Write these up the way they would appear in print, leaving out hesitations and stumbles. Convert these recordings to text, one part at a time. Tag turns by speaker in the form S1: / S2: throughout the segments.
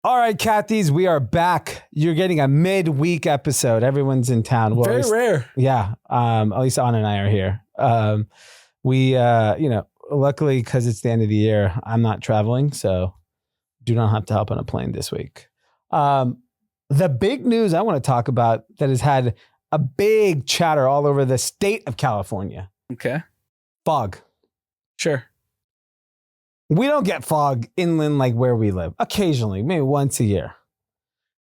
S1: All right, Kathys, we are back. You're getting a midweek episode. Everyone's in town.
S2: Well, very rare.
S1: Yeah. At least Anand and I are here. Luckily, because it's the end of the year, I'm not traveling, so do not have to hop on a plane this week. The big news I want to talk about that has had a big chatter all over the state of California.
S2: Okay.
S1: Fog.
S2: Sure.
S1: We don't get fog inland like where we live. Occasionally, maybe once a year.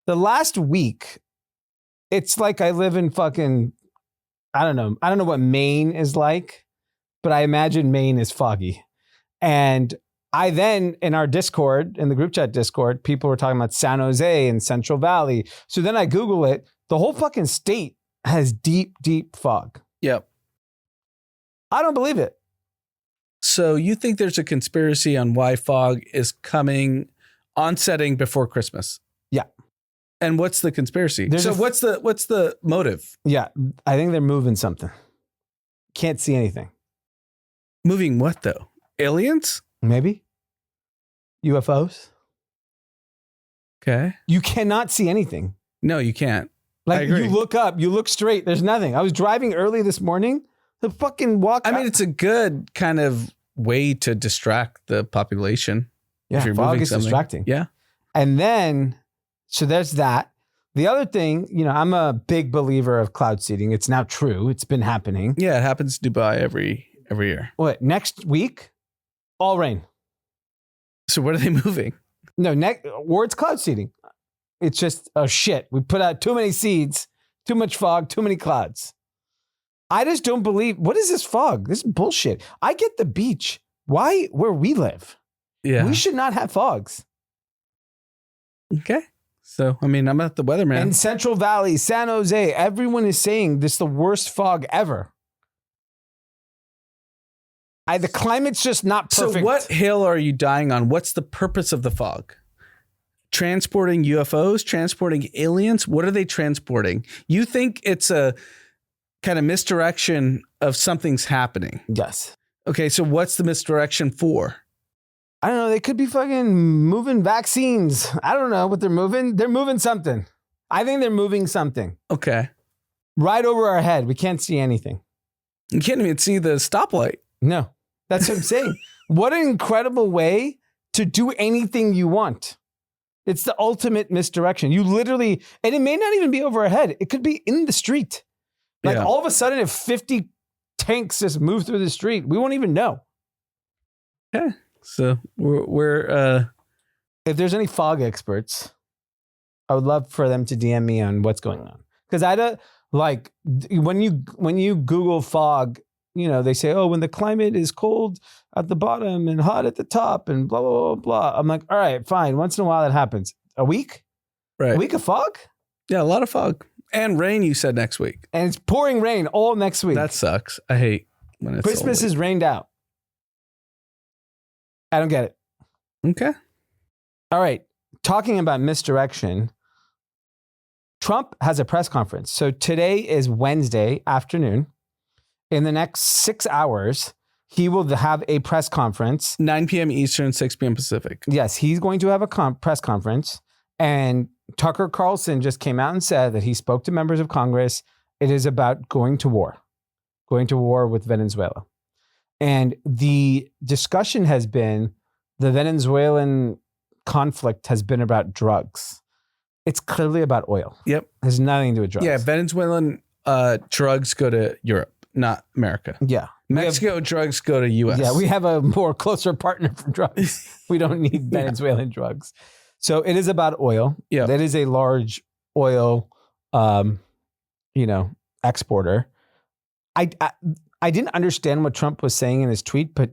S1: The last week, it's like I live in fucking, I don't know what Maine is like, but I imagine Maine is foggy. And I then, in our Discord, in the group chat Discord, people were talking about San Jose and Central Valley. So then I Google it. The whole fucking state has deep, deep fog.
S2: Yep.
S1: I don't believe it.
S2: So you think there's a conspiracy on why fog is onsetting before Christmas?
S1: Yeah.
S2: And what's the conspiracy? What's the motive?
S1: Yeah, I think they're moving something. Can't see anything.
S2: Moving what though? Aliens?
S1: Maybe. UFOs?
S2: Okay.
S1: You cannot see anything.
S2: No, you can't.
S1: Like you look up, you look straight, there's nothing. I was driving early this morning. The fucking walk.
S2: I mean, it's a good kind of way to distract the population.
S1: Yeah,
S2: if you're
S1: fog
S2: moving
S1: is
S2: something.
S1: distracting.
S2: Yeah.
S1: And then, so there's that. The other thing, I'm a big believer of cloud seeding. It's now true. It's been happening.
S2: Yeah, it happens in Dubai every year.
S1: What, next week? All rain.
S2: So what are they moving?
S1: No, or it's cloud seeding. It's just, oh shit. We put out too many seeds, too much fog, too many clouds. I just don't believe. What is this fog? This is bullshit. I get the beach. Why? Where we live.
S2: Yeah.
S1: We should not have fogs.
S2: Okay. So, I mean, I'm at the weatherman.
S1: In Central Valley, San Jose, everyone is saying this is the worst fog ever. The climate's just not perfect.
S2: So what hill are you dying on? What's the purpose of the fog? Transporting UFOs? Transporting aliens? What are they transporting? You think it's a kind of misdirection of something's happening?
S1: Yes.
S2: Okay, so what's the misdirection for?
S1: I don't know. They could be fucking moving vaccines. I don't know what they're moving. They're moving something. I think they're moving something.
S2: Okay.
S1: Right over our head. We can't see anything.
S2: You can't even see the stoplight.
S1: No. That's what I'm saying. What an incredible way to do anything you want. It's the ultimate misdirection. You literally, and it may not even be over our head. It could be in the street. Like all of a sudden, if 50 tanks just move through the street, we won't even know.
S2: Okay. So we're
S1: if there's any fog experts, I would love for them to DM me on what's going on. Because I don't like when you Google fog, they say, oh, when the climate is cold at the bottom and hot at the top and blah, blah, blah, blah. I'm like, all right, fine. Once in a while that happens. A week?
S2: Right.
S1: A week of fog?
S2: Yeah, a lot of fog. And rain, you said next week.
S1: And it's pouring rain all next week.
S2: That sucks. I hate when it's
S1: Christmas is rained out. I don't get it.
S2: Okay.
S1: All right. Talking about misdirection, Trump has a press conference. So today is Wednesday afternoon. In the next 6 hours, he will have a press conference.
S2: 9 p.m. Eastern, 6 p.m. Pacific.
S1: Yes, he's going to have a press conference. And Tucker Carlson just came out and said that he spoke to members of Congress. It is about going to war with Venezuela. And the discussion has been the Venezuelan conflict has been about drugs. It's clearly about oil.
S2: Yep.
S1: It has nothing to do with drugs.
S2: Yeah, Venezuelan drugs go to Europe, not America.
S1: Yeah.
S2: Mexico drugs go to U.S.
S1: Yeah, we have a more closer partner for drugs. We don't need Venezuelan drugs. So it is about oil.
S2: Yeah.
S1: That is a large oil, exporter. I didn't understand what Trump was saying in his tweet, but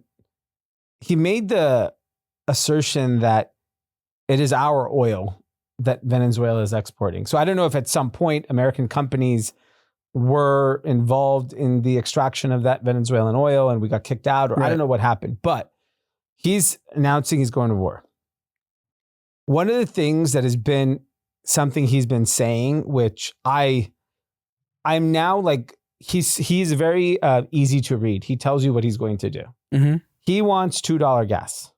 S1: he made the assertion that it is our oil that Venezuela is exporting. So I don't know if at some point American companies were involved in the extraction of that Venezuelan oil and we got kicked out, or I don't know what happened, but he's announcing he's going to war. One of the things that has been something he's been saying, which I'm now like, he's very easy to read. He tells you what he's going to do.
S2: Mm-hmm.
S1: He wants $2 gas.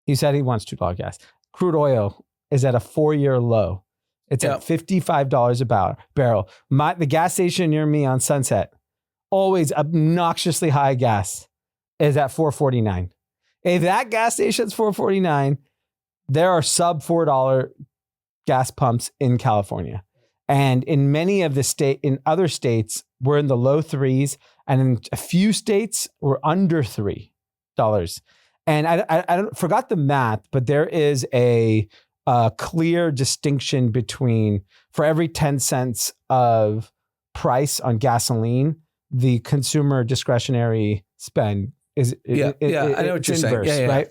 S1: He said he wants $2 gas. crude oil is at a 4-year low. It's at $55 a barrel. The gas station near me on Sunset, always obnoxiously high gas, is at $4.49. If that gas station's $4.49, there are sub $4 gas pumps in California. And in many of in other states, we're in the low threes. And in a few states, we're under $3. And I forgot the math, but there is a clear distinction between, for every 10 cents of price on gasoline, the consumer discretionary spend is
S2: I know what you're
S1: inverse,
S2: saying.
S1: right?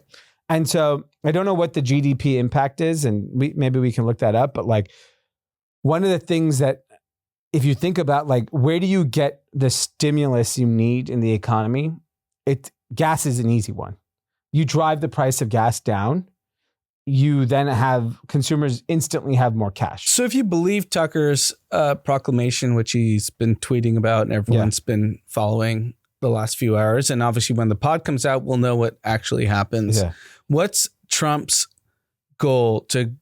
S1: And so I don't know what the GDP impact is, and maybe we can look that up. But like, one of the things that, if you think about like, where do you get the stimulus you need in the economy? Gas is an easy one. You drive the price of gas down, you then have consumers instantly have more cash.
S2: So if you believe Tucker's proclamation, which he's been tweeting about and everyone's been following the last few hours, and obviously when the pod comes out, we'll know what actually happens. Yeah. What's Trump's goal? To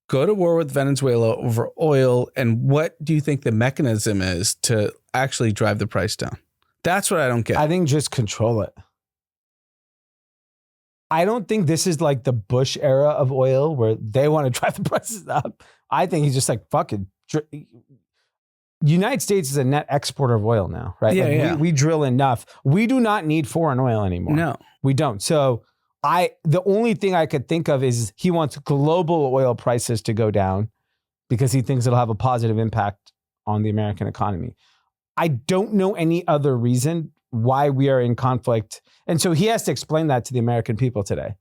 S2: go to war with Venezuela over oil? And what do you think the mechanism is to actually drive the price down? That's what I don't get.
S1: I think just control it. I don't think this is like the Bush era of oil where they want to drive the prices up. I think he's just like, fuck it. United States is a net exporter of oil now, right?
S2: Yeah,
S1: we drill enough. We do not need foreign oil anymore.
S2: No,
S1: we don't. So the only thing I could think of is he wants global oil prices to go down because he thinks it'll have a positive impact on the American economy. I don't know any other reason why we are in conflict. And so he has to explain that to the American people today.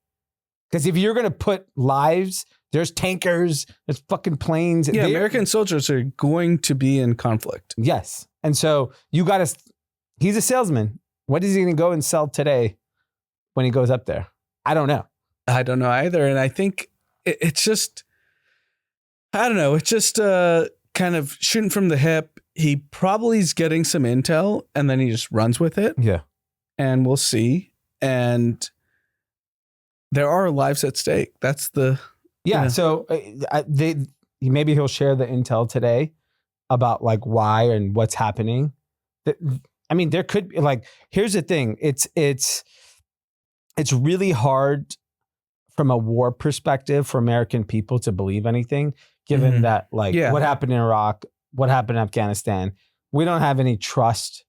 S1: Because if you're going to put lives, there's tankers, there's fucking planes.
S2: Yeah, American soldiers are going to be in conflict.
S1: Yes. And so he's a salesman. What is he going to go and sell today when he goes up there? I don't know.
S2: I don't know either. And I think it's just, I don't know. It's just kind of shooting from the hip. He probably is getting some intel and then he just runs with it.
S1: Yeah.
S2: And we'll see. And there are lives at stake. That's the...
S1: Yeah. You know. So maybe he'll share the intel today about like why and what's happening. I mean, there could be like, here's the thing. It's really hard from a war perspective for American people to believe anything, given that like what happened in Iraq, what happened in Afghanistan. We don't have any trust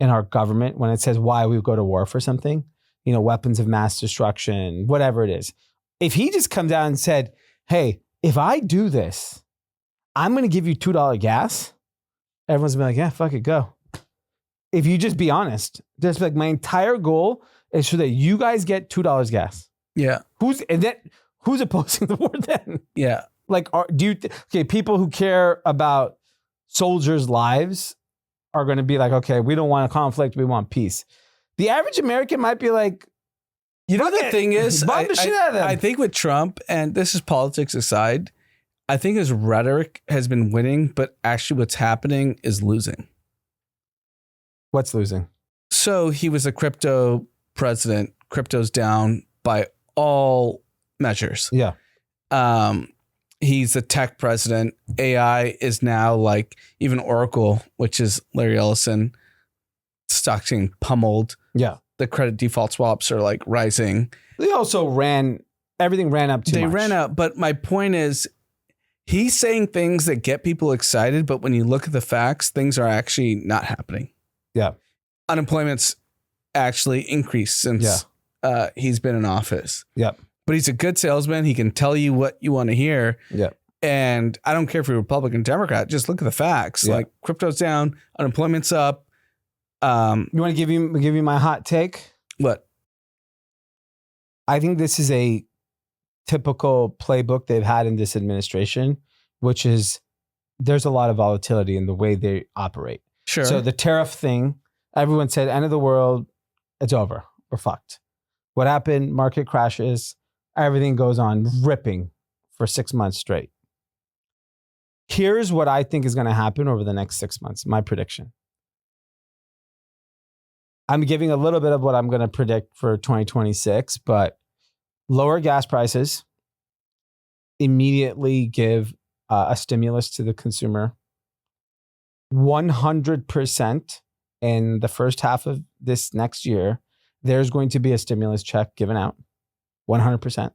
S1: in our government when it says why we go to war for something, you know, weapons of mass destruction, whatever it is. If he just comes out and said, hey, if I do this, I'm going to give you $2 gas, everyone's gonna be like, yeah, fuck it, go. If you just be honest, just like my entire goal is so that you guys get $2 gas.
S2: Yeah.
S1: Who's opposing the war then?
S2: Yeah.
S1: Like, people who care about soldiers' lives are going to be like, okay, we don't want a conflict, we want peace. The average American might be like,
S2: you know, the thing is,
S1: bomb the shit out of them.
S2: I think with Trump, and this is politics aside, I think his rhetoric has been winning, but actually what's happening is losing.
S1: What's losing?
S2: So he was a crypto president. Crypto's down by all measures.
S1: Yeah.
S2: He's a tech president. AI is now like even Oracle, which is Larry Ellison, stocks getting pummeled.
S1: Yeah.
S2: The credit default swaps are like rising.
S1: They also everything ran up too much. They
S2: ran up. But my point is, he's saying things that get people excited. But when you look at the facts, things are actually not happening.
S1: Yeah.
S2: Unemployment's actually increased since he's been in office.
S1: Yeah.
S2: But he's a good salesman. He can tell you what you want to hear.
S1: Yeah.
S2: And I don't care if you're Republican, Democrat. Just look at the facts. Yeah. Like crypto's down, unemployment's up.
S1: You want to give you my hot take?
S2: What?
S1: I think this is a typical playbook they've had in this administration, which is there's a lot of volatility in the way they operate.
S2: Sure.
S1: So the tariff thing, everyone said, end of the world, it's over. We're fucked. What happened? Market crashes. Everything goes on ripping for 6 months straight. Here's what I think is going to happen over the next 6 months. My prediction. I'm giving a little bit of what I'm going to predict for 2026, but lower gas prices, immediately give a stimulus to the consumer. 100% in the first half of this next year, there's going to be a stimulus check given out. 100%.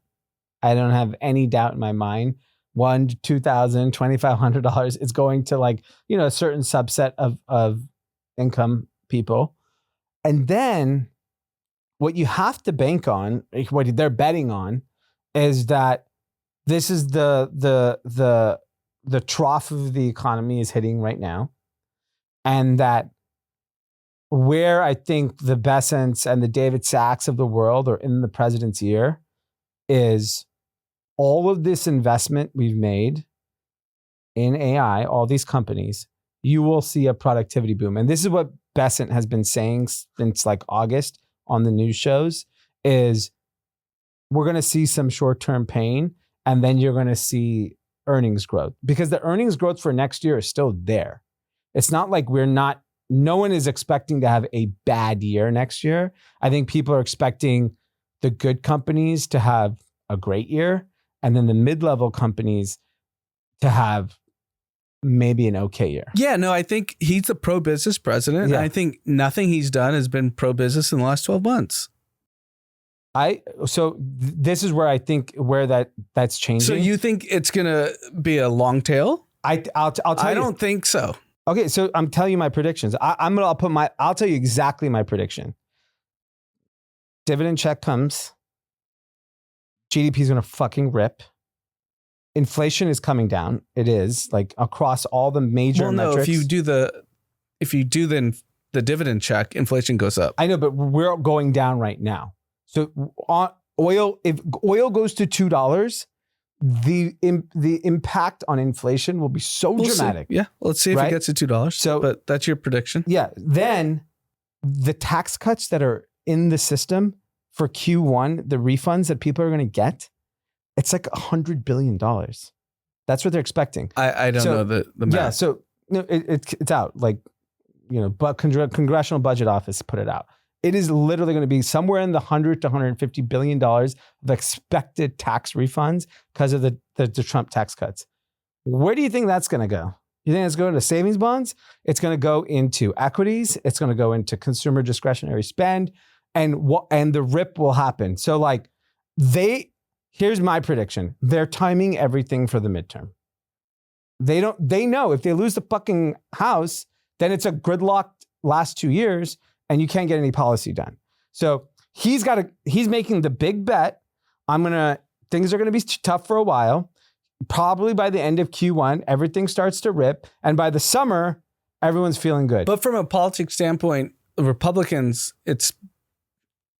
S1: I don't have any doubt in my mind. $1,000, $2,000, $2,500. It's going to a certain subset of income people. And then what you have to bank on, what they're betting on, is that this is the trough of the economy is hitting right now. And that where I think the Bessents and the David Sacks of the world are in the president's ear is all of this investment we've made in AI, all these companies, you will see a productivity boom. And this is what Bessent has been saying since August on the news shows is we're going to see some short-term pain and then you're going to see earnings growth because the earnings growth for next year is still there. It's not like no one is expecting to have a bad year next year. I think people are expecting the good companies to have a great year and then the mid-level companies to have maybe an okay year.
S2: Yeah, no, I think he's the pro-business president. Yeah. I think nothing he's done has been pro-business in the last 12 months.
S1: This is where I think that's changing.
S2: So you think it's going to be a long tail?
S1: I'll tell you.
S2: I don't think so.
S1: Okay, so I'm telling you my predictions. I'll tell you exactly my prediction. Dividend check comes. GDP is going to fucking rip. Inflation is coming down. It is across all the major metrics.
S2: If you do the dividend check, inflation goes up.
S1: I know, but we're going down right now. So if oil goes to $2, the impact on inflation will be so dramatic.
S2: See. Yeah, let's see if it gets to $2. But that's your prediction.
S1: Yeah. Then the tax cuts that are in the system for Q1, the refunds that people are going to get, it's $100 billion. That's what they're expecting.
S2: I don't know the math.
S1: Yeah. So no, it's out. But Congressional Budget Office put it out. It is literally going to be somewhere in the $100 to $150 billion of expected tax refunds because of the Trump tax cuts. Where do you think that's going to go? You think it's going to savings bonds? It's going to go into equities. It's going to go into consumer discretionary spend, and the rip will happen. So here's my prediction: they're timing everything for the midterm. They know if they lose the fucking House, then it's a gridlocked last 2 years. And you can't get any policy done. So he's making the big bet. Things are going to be tough for a while. Probably by the end of Q1, everything starts to rip. And by the summer, everyone's feeling good.
S2: But from a politics standpoint, the Republicans, it's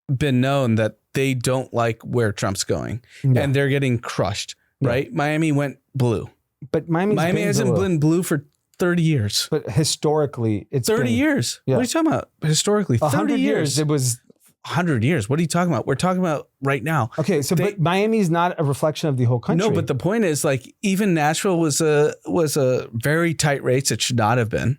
S2: been known that they don't like where Trump's going. No. And they're getting crushed, right? Miami went blue.
S1: But Miami
S2: hasn't been blue for 30 years.
S1: But historically, it's
S2: 30 years. Yeah. What are you talking about? Historically, 30 years.
S1: It was
S2: 100 years. What are you talking about? We're talking about right now.
S1: Okay, but Miami's not a reflection of the whole country.
S2: No, but the point is even Nashville was a very tight race. It should not have been.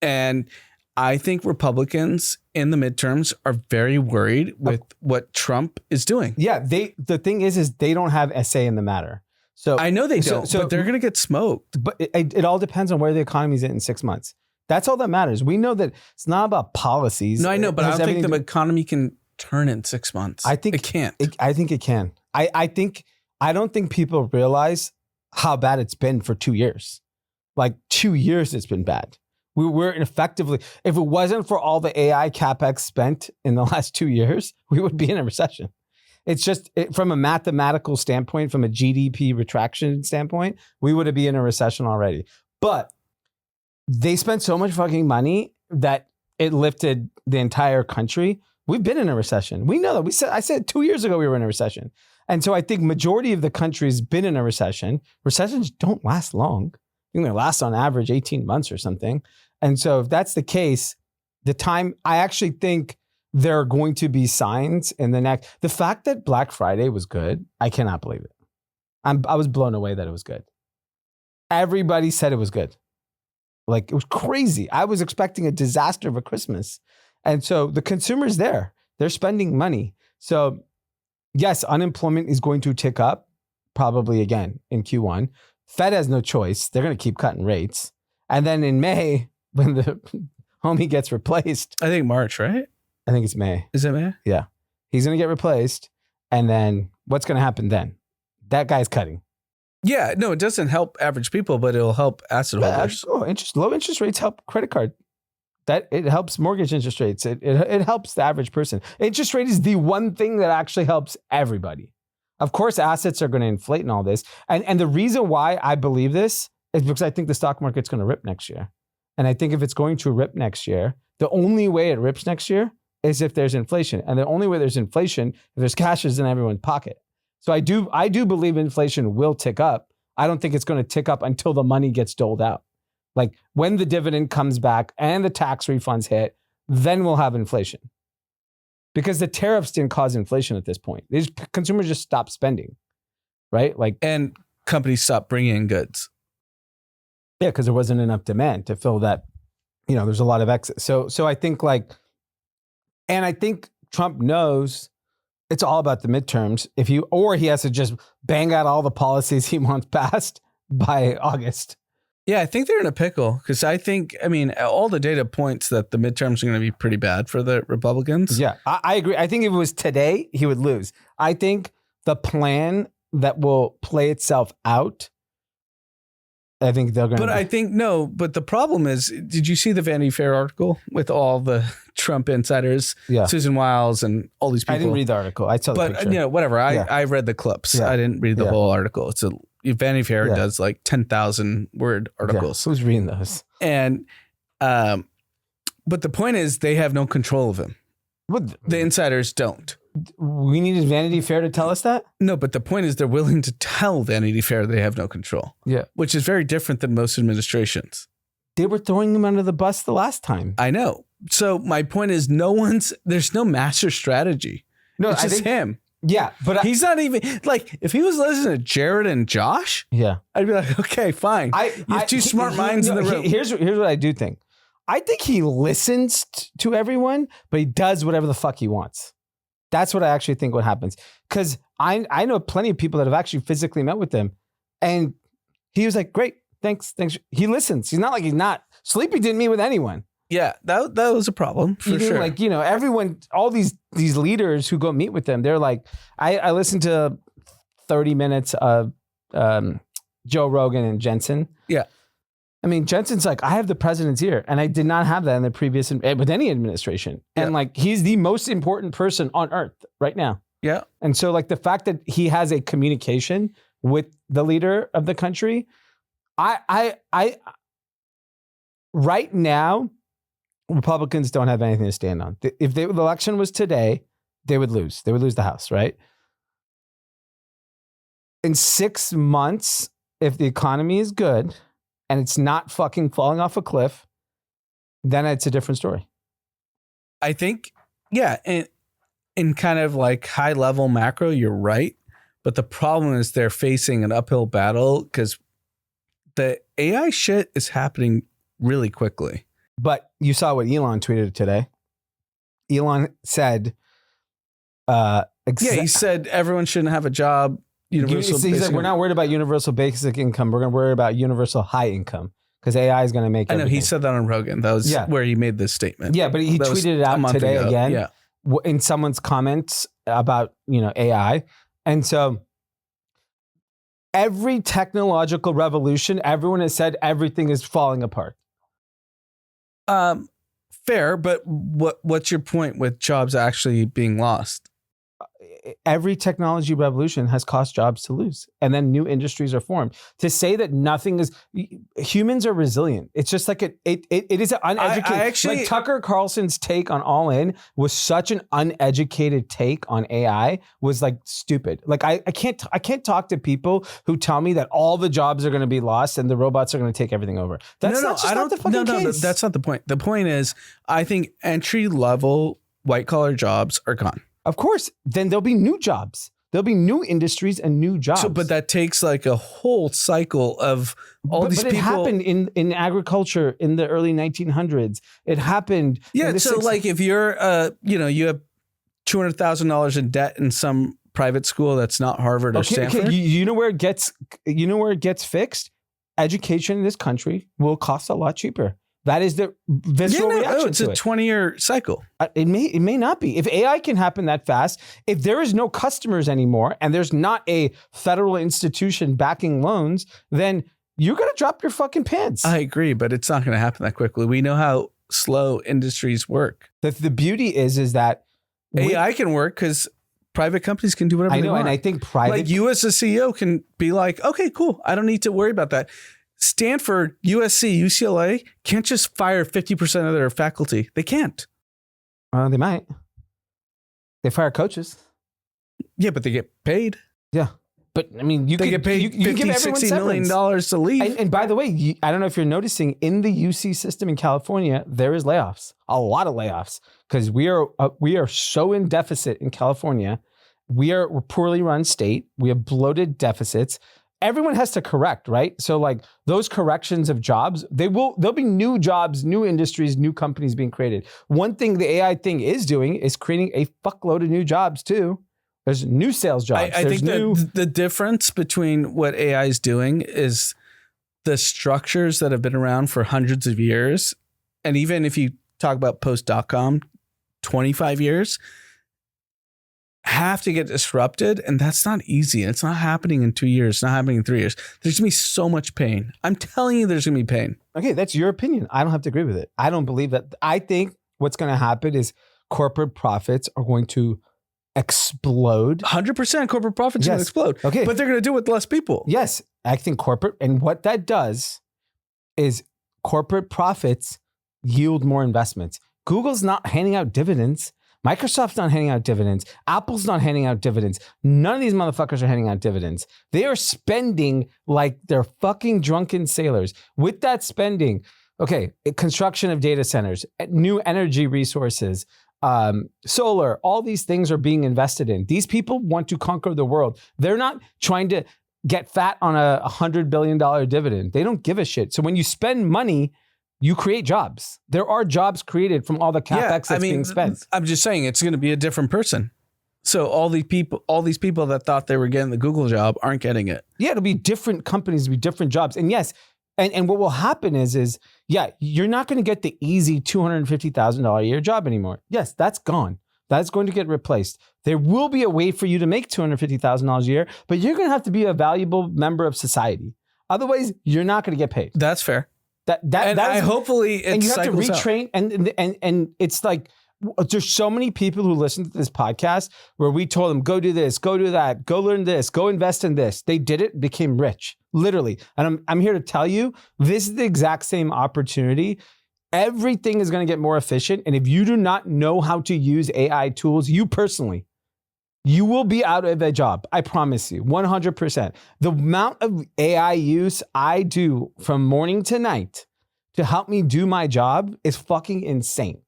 S2: And I think Republicans in the midterms are very worried with what Trump is doing.
S1: Yeah, the thing is they don't have a say in the matter. So
S2: I know they don't, but they're going to get smoked.
S1: But it all depends on where the economy's in 6 months. That's all that matters. We know that it's not about policies.
S2: No, I know, but I don't think the economy can turn in 6 months.
S1: I think
S2: it can't.
S1: I think it can. I don't think people realize how bad it's been for 2 years. 2 years it's been bad. We're effectively, if it wasn't for all the AI CapEx spent in the last 2 years, we would be in a recession. It's just from a mathematical standpoint, from a GDP retraction standpoint, we would be in a recession already. But they spent so much fucking money that it lifted the entire country. We've been in a recession. We know that. I said 2 years ago we were in a recession. And so I think majority of the country's been in a recession. Recessions don't last long. I think they last on average 18 months or something. And so if that's the case, I actually think there are going to be signs in the fact that Black Friday was good, I cannot believe it. I was blown away that it was good. Everybody said it was good. It was crazy. I was expecting a disaster of a Christmas. And so the consumer's there. They're spending money. So yes, unemployment is going to tick up, probably again in Q1. Fed has no choice. They're going to keep cutting rates. And then in May, when the homie gets replaced.
S2: I think March, right?
S1: I think it's May.
S2: Is it May?
S1: Yeah. He's going to get replaced. And then what's going to happen then? That guy's cutting.
S2: Yeah. No, it doesn't help average people, but it'll help asset holders.
S1: Low interest rates help credit card. That it helps mortgage interest rates. It helps the average person. Interest rate is the one thing that actually helps everybody. Of course, assets are going to inflate and all this. And the reason why I believe this is because I think the stock market's going to rip next year. And I think if it's going to rip next year, the only way it rips next year is if there's inflation. And the only way there's inflation, if there's cash is in everyone's pocket. So I do believe inflation will tick up. I don't think it's going to tick up until the money gets doled out. Like when the dividend comes back and the tax refunds hit, then we'll have inflation. Because the tariffs didn't cause inflation at this point. Consumers just stopped spending, right? Like,
S2: and companies stopped bringing in goods.
S1: Yeah, because there wasn't enough demand to fill that. There's a lot of excess. So I think and I think Trump knows it's all about the midterms. Or he has to just bang out all the policies he wants passed by August.
S2: Yeah, I think they're in a pickle because all the data points that the midterms are going to be pretty bad for the Republicans.
S1: Yeah, I agree. I think if it was today, he would lose. I think the plan that will play itself out, I think they're going to.
S2: But the problem is, did you see the Vanity Fair article with all the Trump insiders, Susan Wiles and all these people?
S1: I didn't read the article. I saw the picture.
S2: But, whatever. I read the clips. Yeah. I didn't read the whole article. It's Vanity Fair does like 10,000 word articles.
S1: Who's reading those?
S2: And, but the point is they have no control of him. The insiders don't.
S1: We needed Vanity Fair to tell us that?
S2: No, but the point is they're willing to tell Vanity Fair they have no control.
S1: Yeah.
S2: Which is very different than most administrations.
S1: They were throwing him under the bus the last time.
S2: I know. So my point is there's no master strategy. No, it's just him.
S1: Yeah, but
S2: he's not even like, if he was listening to Jared and Josh, I'd be like, okay, fine. You have two smart minds in the room.
S1: Here's what I do think. I think he listens to everyone, but he does whatever the fuck he wants. That's what I actually think what happens. Because I know plenty of people that have actually physically met with him. And he was like, great, thanks. He listens. He's not like he's not. Sleepy didn't meet with anyone.
S2: Yeah, that was a problem for sure.
S1: Like, everyone, all these leaders who go meet with them, they're like, I listened to 30 minutes of Joe Rogan and Jensen.
S2: Yeah.
S1: I mean, Jensen's like, I have the president's ear, and I did not have that in the previous, with any administration. And like, he's the most important person on earth right now.
S2: Yeah.
S1: And so like the fact that he has a communication with the leader of the country, I right now, Republicans don't have anything to stand on. If the election was today, they would lose. They would lose the House, right? In 6 months, if the economy is good and it's not fucking falling off a cliff, then it's a different story.
S2: I think, in kind of like high level macro, you're right. But the problem is they're facing an uphill battle because the AI shit is happening really quickly.
S1: But you saw what Elon tweeted today. Elon said,
S2: he said everyone shouldn't have a job.
S1: He said, we're not worried about universal basic income. We're going to worry about universal high income because AI is going to make everything.
S2: I know he said that on Rogan. That was where he made this statement.
S1: Yeah, but he tweeted it out today again in someone's comments about, AI. And so every technological revolution, everyone has said everything is falling apart.
S2: Fair, but what's your point with jobs actually being lost?
S1: Every technology revolution has caused jobs to lose, and then new industries are formed. To say that nothing is, humans are resilient. It's just like it is an uneducated. Like Tucker Carlson's take on All In was such an uneducated take on AI. Was like stupid. Like I can't talk to people who tell me that all the jobs are going to be lost and the robots are going to take everything over. That's not the fucking case.
S2: That's not the point. The point is, I think entry level white collar jobs are gone.
S1: Of course, then there'll be new jobs. There'll be new industries and new jobs.
S2: So, but that takes like a whole cycle of all these people. But it
S1: happened in agriculture in the early 1900s. It happened.
S2: Yeah. So like if you're, you have $200,000 in debt in some private school that's not Harvard or Stanford.
S1: Okay. You know where it gets fixed? Education in this country will cost a lot cheaper. That is the visceral reaction.
S2: It's a 20-year cycle.
S1: It may not be. If AI can happen that fast, if there is no customers anymore and there's not a federal institution backing loans, then you're going to drop your fucking pants.
S2: I agree, but it's not going to happen that quickly. We know how slow industries work.
S1: The beauty is that
S2: AI can work because private companies can do whatever they want.
S1: And I think private...
S2: Like you as a CEO can be like, okay, cool. I don't need to worry about that. Stanford, USC, UCLA can't just fire 50% of their faculty. They can't.
S1: They might. They fire coaches.
S2: Yeah, but they get paid.
S1: Yeah. But I mean, they
S2: get paid $50, $60 million to leave.
S1: And by the way, I don't know if you're noticing in the UC system in California, there is layoffs, a lot of layoffs, because we are so in deficit in California. We're poorly run state. We have bloated deficits. Everyone has to correct, right? So like those corrections of jobs, there'll be new jobs, new industries, new companies being created. One thing the AI thing is doing is creating a fuckload of new jobs too. There's new sales jobs.
S2: I think the difference between what AI is doing is the structures that have been around for hundreds of years. And even if you talk about post.com, 25 years, have to get disrupted. And that's not easy. It's not happening in 2 years. It's not happening in 3 years. There's going to be so much pain. I'm telling you, there's going to be pain.
S1: Okay, that's your opinion. I don't have to agree with it. I don't believe that. I think what's going to happen is corporate profits are going to explode.
S2: 100% corporate profits are going to explode.
S1: Okay.
S2: But they're going to do it with less people.
S1: Yes. I think corporate, and what that does is corporate profits yield more investments. Google's not handing out dividends. Microsoft's not handing out dividends. Apple's not handing out dividends. None of these motherfuckers are handing out dividends. They are spending like they're fucking drunken sailors. With that spending, okay, construction of data centers, new energy resources, solar, all these things are being invested in. These people want to conquer the world. They're not trying to get fat on a $100 billion dividend. They don't give a shit. So when you spend money, you create jobs. There are jobs created from all the capex that's being spent.
S2: I'm just saying it's going to be a different person. So all these people that thought they were getting the Google job aren't getting it.
S1: Yeah, it'll be different companies, it'll be different jobs. And yes, and what will happen is you're not going to get the easy $250,000 a year job anymore. Yes, that's gone. That's going to get replaced. There will be a way for you to make $250,000 a year, but you're going to have to be a valuable member of society. Otherwise, you're not going to get paid.
S2: That's fair.
S1: Hopefully it and you have to retrain
S2: out.
S1: and it's like there's so many people who listen to this podcast where we told them go do this, go do that, go learn this, go invest in this. They did it, became rich, literally. And I'm here to tell you, this is the exact same opportunity. Everything is going to get more efficient, and if you do not know how to use AI tools, you personally, you will be out of a job. I promise you, 100%. The amount of AI use I do from morning to night to help me do my job is fucking insane.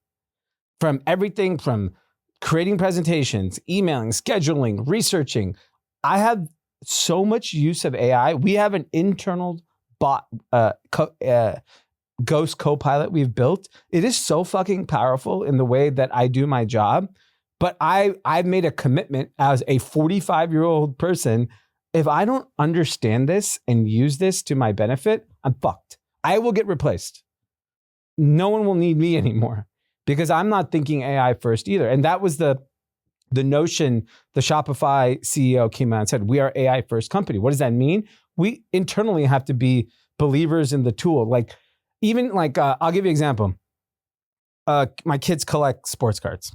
S1: From everything from creating presentations, emailing, scheduling, researching. I have so much use of AI. We have an internal bot, Ghost Copilot we've built. It is so fucking powerful in the way that I do my job. But I've made a commitment as a 45-year-old person. If I don't understand this and use this to my benefit, I'm fucked. I will get replaced. No one will need me anymore because I'm not thinking AI first either. And that was the notion the Shopify CEO came out and said, we are AI first company. What does that mean? We internally have to be believers in the tool. Like even like, I'll give you an example. My kids collect sports cards.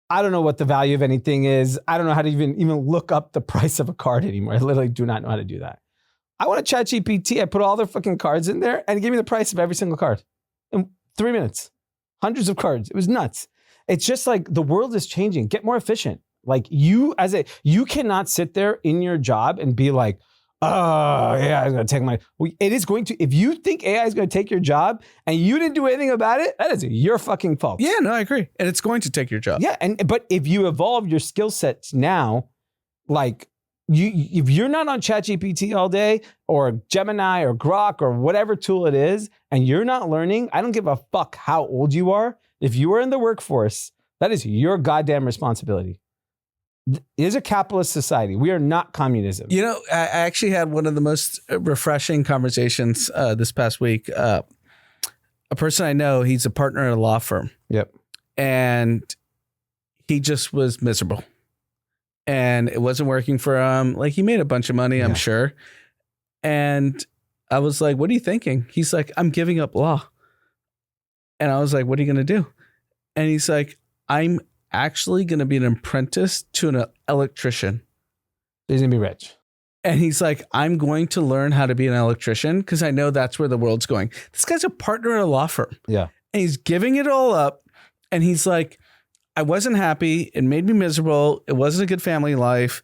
S1: I don't know what the value of anything is. I don't know how to even look up the price of a card anymore. I literally do not know how to do that. I want to chat GPT. I put all their fucking cards in there and it gave me the price of every single card in 3 minutes. Hundreds of cards. It was nuts. It's just like the world is changing. Get more efficient. Like you cannot sit there in your job and be like, oh, yeah, it's going to take my... It is going to... If you think AI is going to take your job and you didn't do anything about it, that is your fucking fault.
S2: Yeah, no, I agree. And it's going to take your job.
S1: Yeah, but if you evolve your skill sets now, like if you're not on ChatGPT all day or Gemini or Grok or whatever tool it is, and you're not learning, I don't give a fuck how old you are. If you are in the workforce, that is your goddamn responsibility. It is a capitalist society. We are not communism.
S2: You know, I actually had one of the most refreshing conversations this past week. A person I know, he's a partner at a law firm.
S1: Yep.
S2: And he just was miserable. And it wasn't working for him. Like, he made a bunch of money, I'm sure. And I was like, what are you thinking? He's like, I'm giving up law. And I was like, what are you going to do? And he's like, I'm actually going to be an apprentice to an electrician.
S1: He's going to be rich.
S2: And he's like, I'm going to learn how to be an electrician because I know that's where the world's going. This guy's a partner at a law firm.
S1: Yeah.
S2: And he's giving it all up. And he's like, I wasn't happy. It made me miserable. It wasn't a good family life.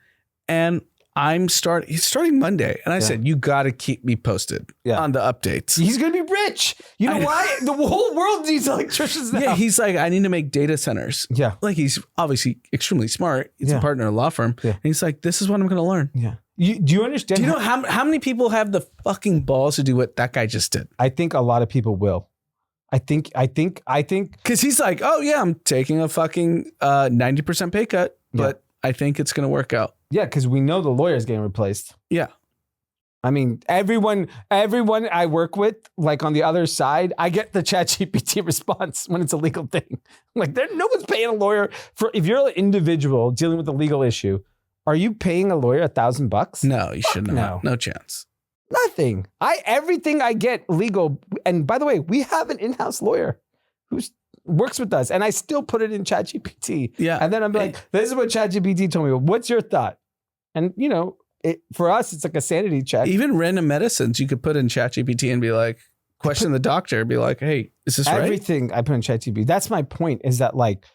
S2: And he's starting Monday. And I said, you got to keep me posted on the updates.
S1: He's going to be rich. You know why? The whole world needs electricians now.
S2: Yeah, he's like, I need to make data centers.
S1: Yeah.
S2: Like, he's obviously extremely smart. He's a partner at a law firm. Yeah. And he's like, this is what I'm going to learn.
S1: Yeah. Do you understand?
S2: Do you know how many people have the fucking balls to do what that guy just did?
S1: I think a lot of people will. I think
S2: because he's like, oh yeah, I'm taking a fucking 90% pay cut, but I think it's going to work out.
S1: Yeah, because we know the lawyer's getting replaced.
S2: Yeah.
S1: I mean, everyone I work with, like on the other side, I get the ChatGPT response when it's a legal thing. Like, no one's paying a lawyer for, if you're an individual dealing with a legal issue, are you paying a lawyer $1,000?
S2: No, you should not. No chance.
S1: Nothing. Everything I get legal. And by the way, we have an in-house lawyer who works with us, and I still put it in ChatGPT.
S2: Yeah.
S1: And then I'm like, this is what ChatGPT told me. What's your thought? And you know, for us, it's like a sanity check.
S2: Even random medicines, you could put in ChatGPT and be like, question the doctor, be like, hey, is this right?
S1: Everything I put in ChatGPT. That's my point, is that like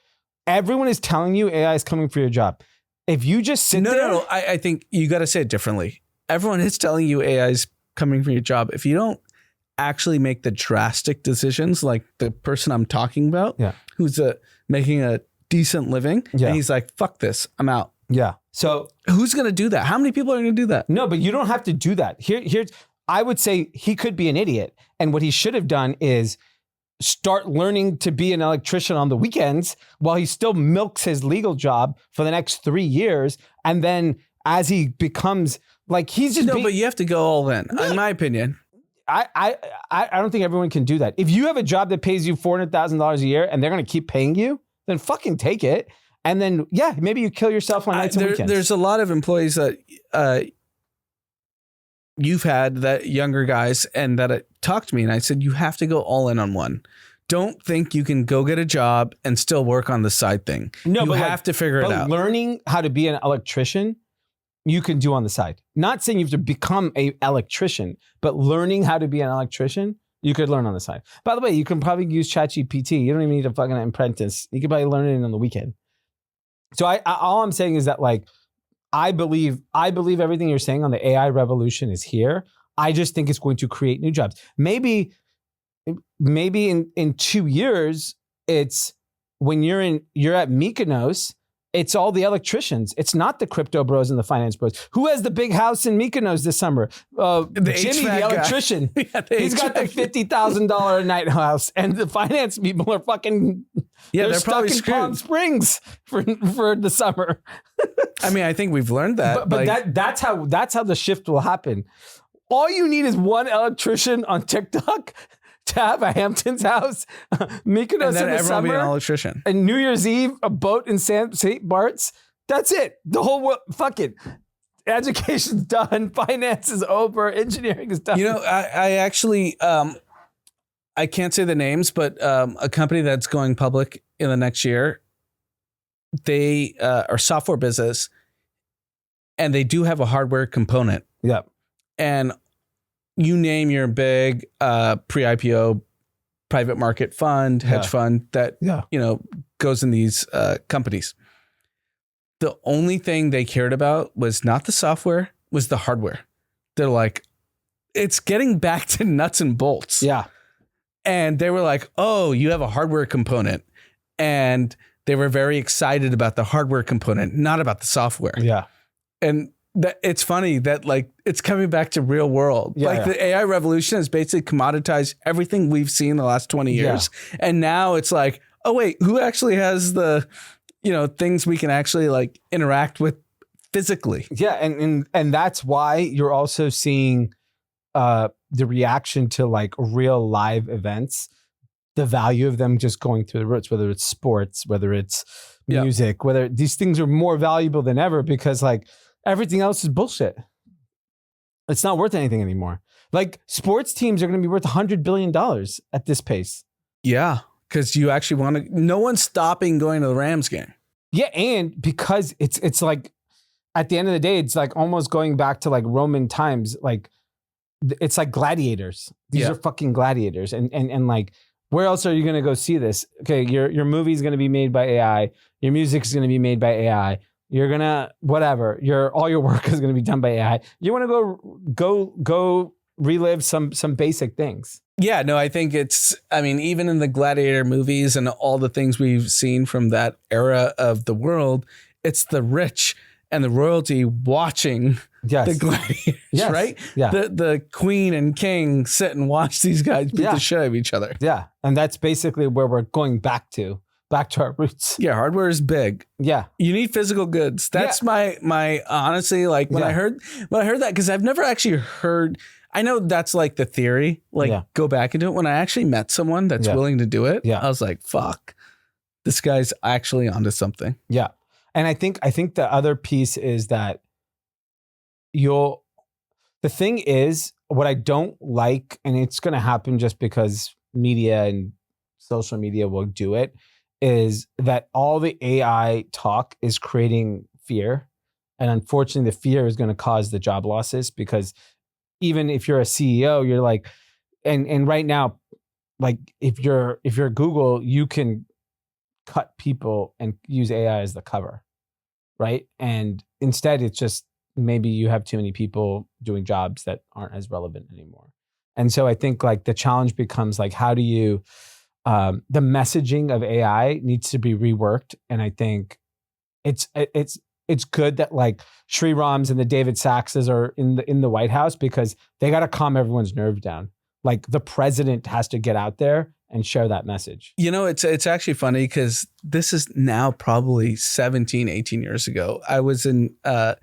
S1: everyone is telling you AI is coming for your job. If you just sit there.
S2: No. I think you got to say it differently. Everyone is telling you AI is coming for your job. If you don't actually make the drastic decisions, like the person I'm talking about, who's making a decent living, and he's like, fuck this, I'm out.
S1: Yeah. So
S2: who's going to do that? How many people are going to do that?
S1: No, but you don't have to do that. Here's, I would say he could be an idiot. And what he should have done is start learning to be an electrician on the weekends while he still milks his legal job for the next 3 years. And then as he becomes like, he's just
S2: but you have to go all in my opinion.
S1: I don't think everyone can do that. If you have a job that pays you $400,000 a year and they're going to keep paying you, then fucking take it. And then, maybe you kill yourself on nights and weekends.
S2: There's a lot of employees that you've had, that younger guys, and that talked to me, and I said, you have to go all in on one. Don't think you can go get a job and still work on the side thing. No, you have to figure it out.
S1: Learning how to be an electrician, you can do on the side. Not saying you have to become an electrician, but learning how to be an electrician, you could learn on the side. By the way, you can probably use ChatGPT. You don't even need a fucking apprentice. You could probably learn it on the weekend. So all I'm saying is that, like, I believe everything you're saying on the AI revolution is here. I just think it's going to create new jobs. Maybe in 2 years, it's when you're at Mykonos, it's all the electricians. It's not the crypto bros and the finance bros. Who has the big house in Mykonos this summer? Jimmy, the electrician. He's got the $50,000 a night house, and the finance people are fucking. Yeah, they're probably stuck in Palm Springs for the summer.
S2: I mean, I think we've learned that.
S1: But that's how the shift will happen. All you need is one electrician on TikTok to have a Hamptons house, Mykonos in the summer,
S2: be an electrician,
S1: and New Year's Eve a boat in St. Bart's. That's it. The whole world. Fuck it. Education's done. Finance is over. Engineering is done.
S2: You know, I actually I can't say the names, but a company that's going public in the next year, they are software business, and they do have a hardware component.
S1: Yeah.
S2: And you name your big pre-IPO private market fund, hedge fund that goes in these companies. The only thing they cared about was not the software, was the hardware. They're like, it's getting back to nuts and bolts.
S1: Yeah.
S2: And they were like, oh, you have a hardware component. And they were very excited about the hardware component, not about the software.
S1: Yeah.
S2: And it's funny that, like, it's coming back to real world. The AI revolution has basically commoditized everything we've seen the last 20 years. Yeah. And now it's like, oh wait, who actually has the things we can actually like interact with physically.
S1: Yeah. And that's why you're also seeing the reaction to like real live events, the value of them just going through the roots, whether it's sports, whether it's music, whether these things are more valuable than ever because like everything else is bullshit. It's not worth anything anymore. Like sports teams are going to be worth $100 billion at this pace.
S2: Yeah. Because you actually no one's stopping going to the Rams game.
S1: Yeah. And because it's like, at the end of the day, it's like almost going back to like Roman times. Like it's like gladiators. These are fucking gladiators. And like, where else are you going to go see this? Okay. Your movie is going to be made by AI. Your music is going to be made by AI. You're going to, whatever, all your work is going to be done by AI. You want to go relive some basic things.
S2: Yeah, no, I think even in the gladiator movies and all the things we've seen from that era of the world, it's the rich and the royalty watching the gladiators, right? Yeah. The queen and king sit and watch these guys beat the shit out of each other.
S1: Yeah. And that's basically where we're going back to our roots.
S2: Yeah. Hardware is big.
S1: Yeah.
S2: You need physical goods. That's my honestly, like when I heard that, because I've never actually heard, I know that's like the theory, like go back and do it. When I actually met someone that's willing to do it, I was like, fuck, this guy's actually onto something.
S1: Yeah. And I think the other piece is that the thing is, what I don't like, and it's going to happen just because media and social media will do it, is that all the AI talk is creating fear. And unfortunately, the fear is going to cause the job losses because even if you're a CEO, you're like, and right now, like if you're Google, you can cut people and use AI as the cover, right? And instead, it's just maybe you have too many people doing jobs that aren't as relevant anymore. And so I think like the challenge becomes like, how do you, the messaging of AI needs to be reworked. And I think it's good that like Srirams and the David Saxes are in the White House because they got to calm everyone's nerve down. Like the president has to get out there and share that message.
S2: It's actually funny because this is now probably 17, 18 years ago. I was in a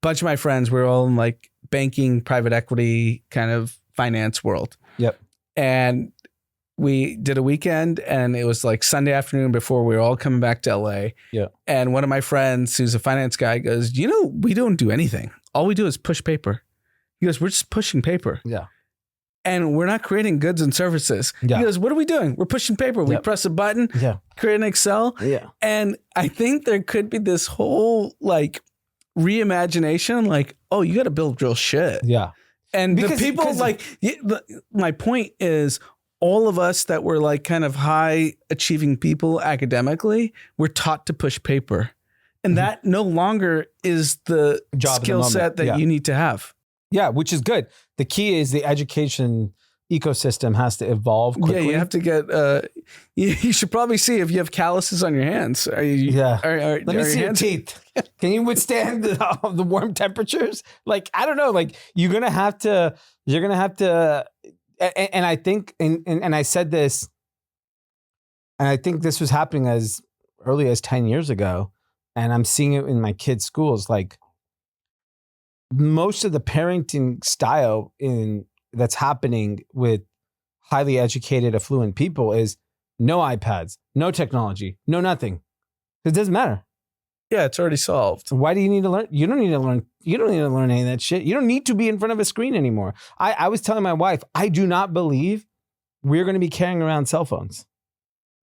S2: bunch of my friends, we were all in like banking, private equity kind of finance world.
S1: Yep. And
S2: we did a weekend and it was like Sunday afternoon before we were all coming back to LA.
S1: Yeah.
S2: And one of my friends who's a finance guy goes, we don't do anything. All we do is push paper. He goes, we're just pushing paper.
S1: Yeah.
S2: And we're not creating goods and services.
S1: Yeah.
S2: He goes, what are we doing? We're pushing paper. We press a button, create an Excel.
S1: Yeah.
S2: And I think there could be this whole like reimagination, like, oh, you got to build real shit.
S1: Yeah.
S2: And because, the people my point is all of us that were like kind of high achieving people academically, we're taught to push paper. And that no longer is the skill set that you need to have.
S1: Yeah, which is good. The key is the education ecosystem has to evolve quickly.
S2: Yeah, you have to get, you should probably see if you have calluses on your hands.
S1: Let me see your teeth. Can you withstand the warm temperatures? Like, I don't know, like you're going to have to, and I think, and I said this, and I think this was happening as early as 10 years ago. And I'm seeing it in my kids' schools. Like most of the parenting style that's happening with highly educated, affluent people is no iPads, no technology, no nothing. It doesn't matter.
S2: Yeah, it's already solved.
S1: Why do you need to learn? You don't need to learn. You don't need to learn any of that shit. You don't need to be in front of a screen anymore. I was telling my wife, I do not believe we're going to be carrying around cell phones.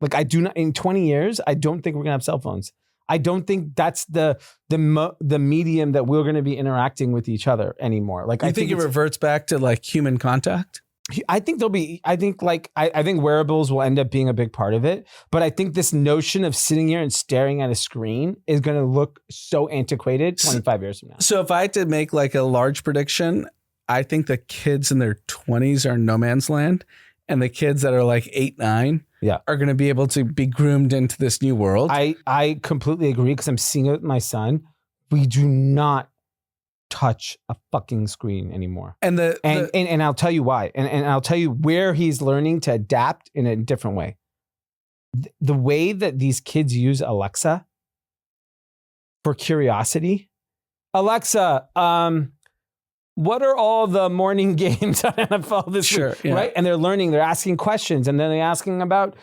S1: Like I do not, in 20 years, I don't think we're going to have cell phones. I don't think that's the medium that we're going to be interacting with each other anymore. Like
S2: I think it reverts back to like human contact.
S1: I think I think wearables will end up being a big part of it. But I think this notion of sitting here and staring at a screen is going to look so antiquated 25 years from now.
S2: So if I had to make like a large prediction, I think the kids in their 20s are no man's land. And the kids that are like 8, 9 are going to be able to be groomed into this new world.
S1: I completely agree because I'm seeing it with my son. We do not touch a fucking screen anymore. And I'll tell you why. And I'll tell you where he's learning to adapt in a different way. The way that these kids use Alexa for curiosity. Alexa, what are all the morning games on NFL this week?
S2: Yeah.
S1: Right? And they're learning, they're asking questions, and then they're asking about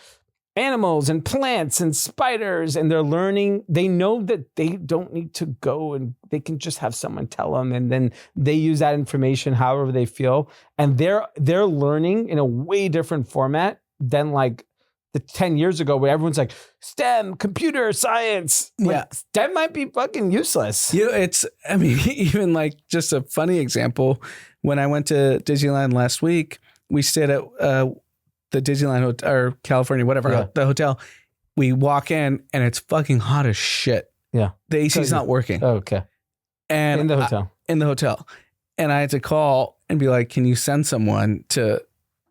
S1: animals and plants and spiders, and they're learning. They know that they don't need to go, and they can just have someone tell them, and then they use that information however they feel. And they're learning in a way different format than like the 10 years ago where everyone's like STEM, computer science. Like, STEM might be fucking useless.
S2: Even like just a funny example, when I went to Disneyland last week, we stayed at the Disneyland hotel, or California, whatever, the hotel. We walk in and it's fucking hot as shit.
S1: Yeah.
S2: The AC's not working.
S1: Oh, okay.
S2: And
S1: in the hotel.
S2: In the hotel. And I had to call and be like, can you send someone to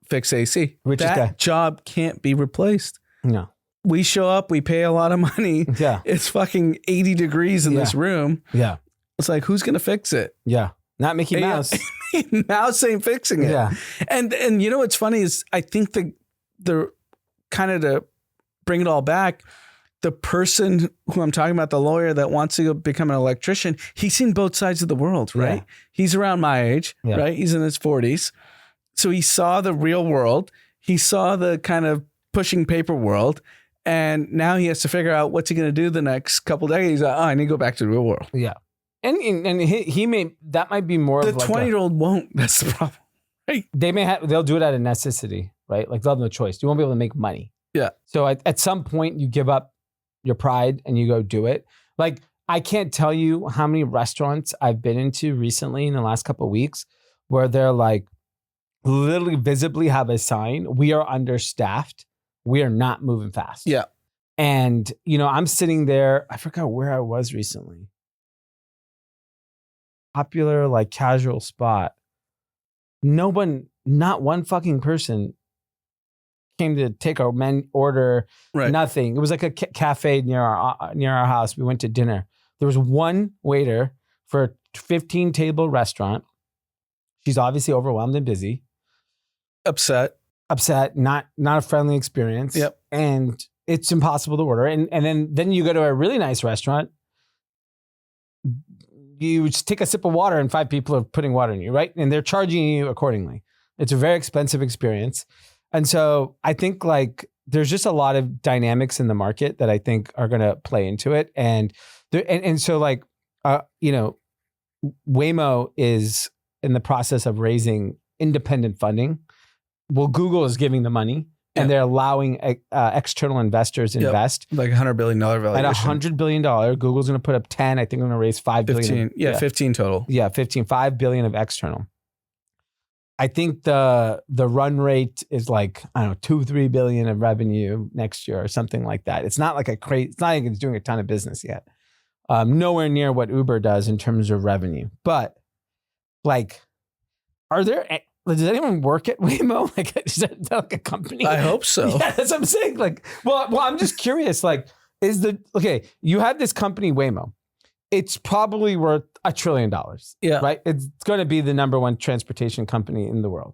S2: fix AC? That job can't be replaced.
S1: No.
S2: We show up, we pay a lot of money.
S1: Yeah.
S2: It's fucking 80 degrees in this room.
S1: Yeah.
S2: It's like, who's going to fix it?
S1: Yeah. Not Mickey Mouse.
S2: Mouse ain't fixing it.
S1: Yeah.
S2: And you know what's funny is I think the kind of to bring it all back, the person who I'm talking about, the lawyer that wants to become an electrician, he's seen both sides of the world, right? Yeah. He's around my age, right? He's in his 40s. So he saw the real world. He saw the kind of pushing paper world. And now he has to figure out what's he going to do the next couple of decades. I need to go back to the real world.
S1: Yeah. And he may, that might be more
S2: the
S1: of like
S2: 20-year-old won't. That's the problem. Right.
S1: They'll do it out of necessity, right? Like they'll have no choice. You won't be able to make money.
S2: Yeah.
S1: So at some point you give up your pride and you go do it. Like I can't tell you how many restaurants I've been into recently in the last couple of weeks where they're like literally visibly have a sign, we are understaffed. We are not moving fast.
S2: Yeah.
S1: And, I'm sitting there. I forgot where I was recently. Popular, like casual spot. Not one fucking person came to take our order.
S2: Right.
S1: Nothing. It was like a cafe near our house. We went to dinner. There was one waiter for a 15 table restaurant. She's obviously overwhelmed and busy.
S2: Upset,
S1: not a friendly experience.
S2: Yep.
S1: And it's impossible to order. And then you go to a really nice restaurant. You just take a sip of water and 5 people are putting water in you, right? And they're charging you accordingly. It's a very expensive experience. And so I think like there's just a lot of dynamics in the market that I think are going to play into it. And so like, Waymo is in the process of raising independent funding. Well, Google is giving the money and they're allowing external investors to invest.
S2: Like $100 billion valuation.
S1: At $100 billion, Google's going to put up 10. I think they're going to raise 5 billion.
S2: 15 total.
S1: Yeah, 5 billion of external. I think the run rate is like, 2-3 billion of revenue next year or something like that. It's not like it's not like it's doing a ton of business yet. Nowhere near what Uber does in terms of revenue. But like, does anyone work at Waymo? Like, is that like a company?
S2: I hope so.
S1: Yeah, that's what I'm saying. Like, well, I'm just curious. Like, you have this company Waymo. It's probably worth $1 trillion.
S2: Yeah.
S1: Right. It's going to be the number one transportation company in the world.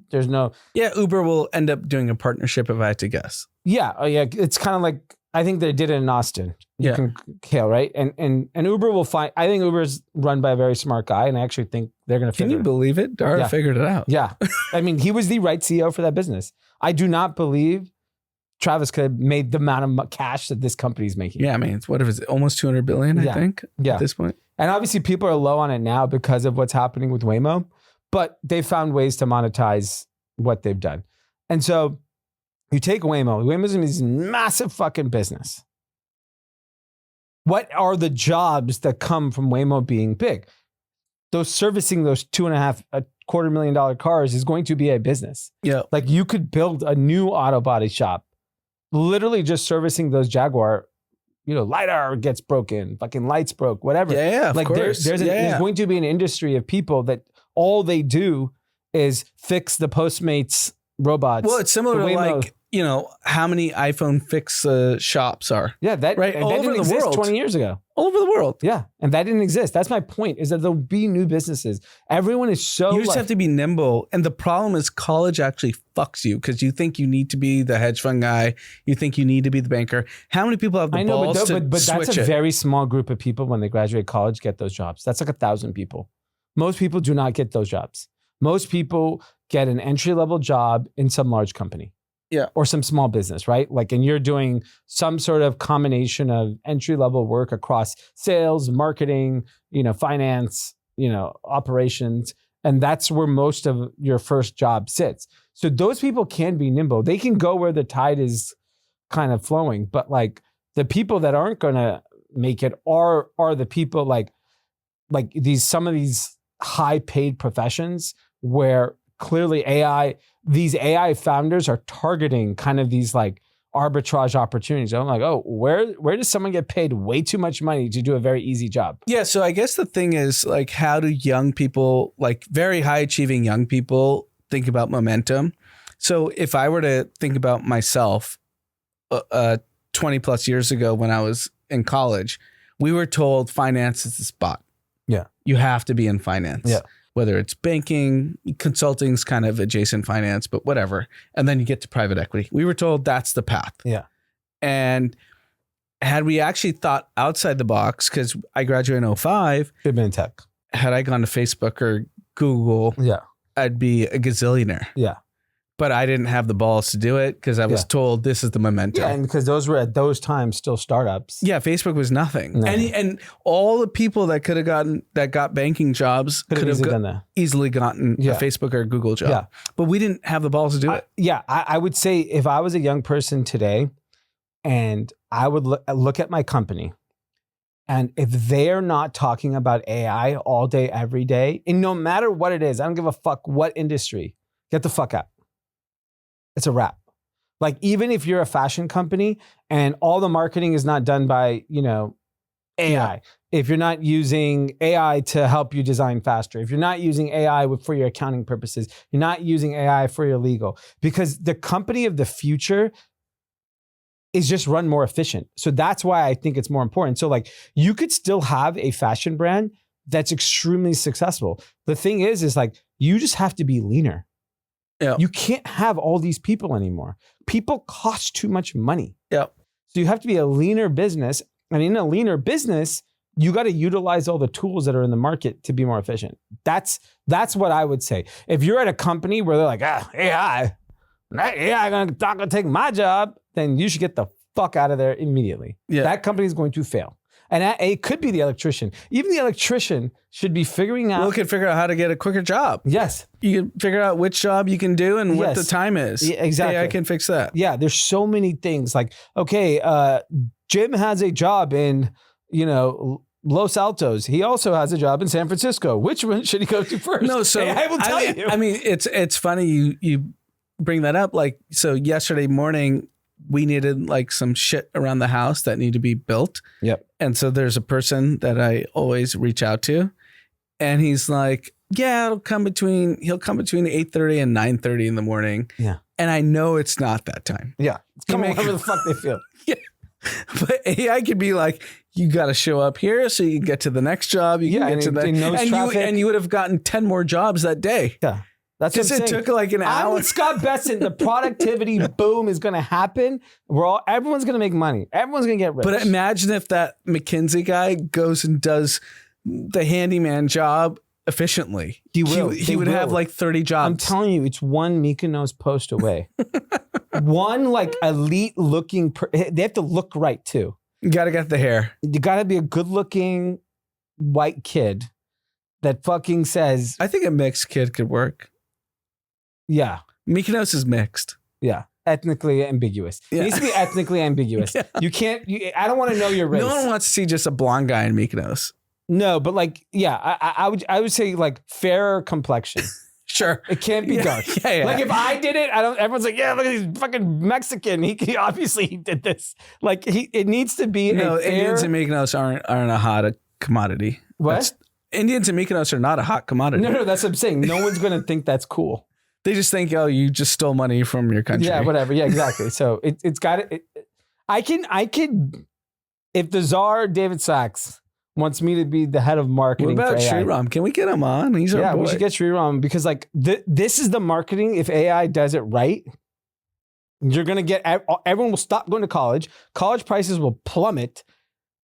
S1: There's no.
S2: Yeah. Uber will end up doing a partnership if I had to guess.
S1: Yeah. Oh, yeah. It's kind of like, I think they did it in Austin. You can hail, right? And Uber will find, I think Uber's run by a very smart guy. And I actually think they're going to figure it out.
S2: Can you believe it? Dara figured it out.
S1: Yeah. I mean, he was the right CEO for that business. I do not believe Travis could have made the amount of cash that this company's making.
S2: Yeah. I mean, it's almost 200 billion, I think, at this point.
S1: And obviously people are low on it now because of what's happening with Waymo, but they found ways to monetize what they've done. And so you take Waymo's this massive fucking business. What are the jobs that come from Waymo being big? Servicing those $2.25 cars is going to be a business.
S2: Yeah.
S1: Like you could build a new auto body shop, literally just servicing those Jaguar, LiDAR gets broken, fucking lights broke, whatever.
S2: Yeah, of
S1: like
S2: course.
S1: There's going to be an industry of people that all they do is fix the Postmates robots.
S2: Well, it's similar to like, how many iPhone fix shops are.
S1: Yeah, that
S2: right
S1: that
S2: all
S1: didn't
S2: over the
S1: exist
S2: world.
S1: 20 years ago.
S2: All over the world.
S1: Yeah, and that didn't exist. That's my point, is that there'll be new businesses. Everyone is so
S2: You just have to be nimble. And the problem is college actually fucks you because you think you need to be the hedge fund guy. You think you need to be the banker. How many people have the balls to
S1: but
S2: switch
S1: that's a
S2: it?
S1: very small group of people when they graduate college get those jobs. That's like 1,000 people. Most people do not get those jobs. Most people get an entry-level job in some large company.
S2: Yeah.
S1: Or some small business, right? Like, and you're doing some sort of combination of entry-level work across sales, marketing, finance, operations. And that's where most of your first job sits. So those people can be nimble. They can go where the tide is kind of flowing. But like the people that aren't going to make it are the people like some of these high paid professions where clearly these AI founders are targeting kind of these like arbitrage opportunities. I'm like, oh, where does someone get paid way too much money to do a very easy job?
S2: Yeah. So I guess the thing is like, how do young people, like very high achieving young people, think about momentum? So if I were to think about myself 20 plus years ago when I was in college, we were told finance is the spot.
S1: Yeah.
S2: You have to be in finance.
S1: Yeah.
S2: Whether it's banking, consulting's kind of adjacent finance, but whatever. And then you get to private equity. We were told that's the path.
S1: Yeah.
S2: And had we actually thought outside the box, because I graduated in 2005.
S1: Should have been in tech.
S2: Had I gone to Facebook or Google,
S1: Yeah.
S2: I'd be a gazillionaire.
S1: Yeah.
S2: But I didn't have the balls to do it because I was told this is the momentum.
S1: Yeah, and because those were at those times still startups.
S2: Yeah, Facebook was nothing.
S1: No.
S2: And all the people that could have got banking jobs could have easily gotten a Facebook or Google job.
S1: Yeah.
S2: But we didn't have the balls to do it.
S1: I would say if I was a young person today and I would look at my company, and if they're not talking about AI all day, every day, and no matter what it is, I don't give a fuck what industry, get the fuck out. It's a wrap. Like, even if you're a fashion company and all the marketing is not done by, AI, if you're not using AI to help you design faster, if you're not using AI for your accounting purposes, you're not using AI for your legal, because the company of the future is just run more efficient. So that's why I think it's more important. So like, you could still have a fashion brand that's extremely successful. The thing is like, you just have to be leaner.
S2: Yeah.
S1: You can't have all these people anymore. People cost too much money.
S2: Yeah.
S1: So you have to be a leaner business. And in a leaner business, you got to utilize all the tools that are in the market to be more efficient. That's what I would say. If you're at a company where they're like, AI gonna take my job, then you should get the fuck out of there immediately. Yeah. That company is going to fail. And it could be the electrician. Even the electrician should be figuring out.
S2: Well, can figure out how to get a quicker job.
S1: Yes.
S2: You can figure out which job you can do and what the time is.
S1: Yeah, exactly.
S2: I can fix that.
S1: Yeah. There's so many things like, okay, Jim has a job in, Los Altos. He also has a job in San Francisco. Which one should he go to first?
S2: No, so
S1: I will tell you.
S2: I mean, it's funny you bring that up. Like, so yesterday morning, we needed like some shit around the house that needed to be built.
S1: Yep.
S2: And so there's a person that I always reach out to, and he's like, yeah, he'll come between 8:30 and 9:30 in the morning.
S1: Yeah.
S2: And I know it's not that time.
S1: Yeah. It's coming wherever the fuck they feel.
S2: Yeah. But AI could be like, you got to show up here so you can get to the next job. You can get to that. And you would have gotten 10 more jobs that day.
S1: Yeah. That's
S2: because it took like an hour.
S1: I'm with Scott Besson. The productivity boom is going to happen. Everyone's going to make money. Everyone's going to get rich.
S2: But imagine if that McKinsey guy goes and does the handyman job efficiently.
S1: He will.
S2: He would have like 30 jobs.
S1: I'm telling you, it's one Mykonos post away. One like elite looking. They have to look right too.
S2: You got to get the hair.
S1: You got to be a good looking white kid that fucking says.
S2: I think a mixed kid could work.
S1: Yeah.
S2: Mykonos is mixed.
S1: Yeah. Ethnically ambiguous.
S2: Yeah.
S1: It needs to be ethnically ambiguous. Yeah. You can't, I don't want to know your race.
S2: No one wants to see just a blonde guy in Mykonos.
S1: No, but like, yeah, I would say like fairer complexion.
S2: Sure.
S1: It can't be dark.
S2: Yeah.
S1: Like if I did it, everyone's like, yeah, look at he's fucking Mexican. He obviously he did this. Like it needs to be
S2: Indians in Mykonos aren't a hot commodity.
S1: What?
S2: Indians in Mykonos are not a hot commodity.
S1: No, that's what I'm saying. No one's going to think that's cool.
S2: They just think, oh, you just stole money from your country.
S1: Yeah, whatever. Yeah, exactly. So it's got it. I can, if the czar David Sachs wants me to be the head of marketing.
S2: What about
S1: for AI,
S2: Sriram? Can we get him on? He's our boy.
S1: We should get Sriram because like this is the marketing. If AI does it right, you're going to get, everyone will stop going to college. College prices will plummet.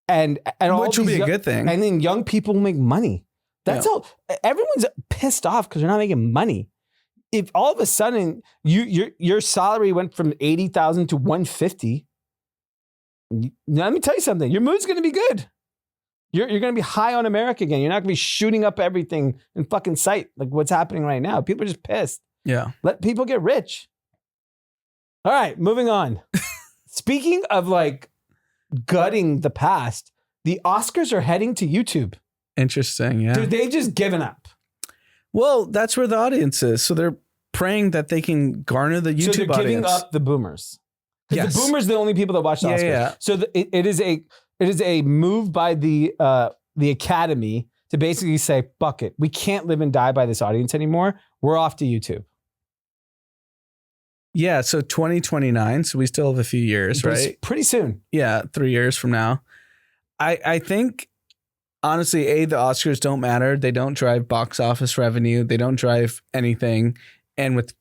S1: And
S2: which will be a good thing.
S1: And then young people will make money. That's all. Everyone's pissed off because they're not making money. If all of a sudden your salary went from 80,000 to 150, let me tell you something. Your mood's going to be good. You're going to be high on America again. You're not going to be shooting up everything in fucking sight like what's happening right now. People are just pissed.
S2: Yeah.
S1: Let people get rich. All right, moving on. Speaking of like gutting the past, the Oscars are heading to YouTube.
S2: Interesting, yeah.
S1: Dude, they just given up.
S2: Well, that's where the audience is. So they're praying that they can garner the YouTube audience. So they're giving up
S1: the boomers.
S2: Yes.
S1: The boomers are the only people that watch the Oscars.
S2: Yeah.
S1: So it is a move by the Academy to basically say, fuck it. We can't live and die by this audience anymore. We're off to YouTube.
S2: Yeah, so 2029, so we still have a few years, right?
S1: Pretty soon.
S2: Yeah, 3 years from now. I think, honestly, the Oscars don't matter. They don't drive box office revenue. They don't drive anything. And with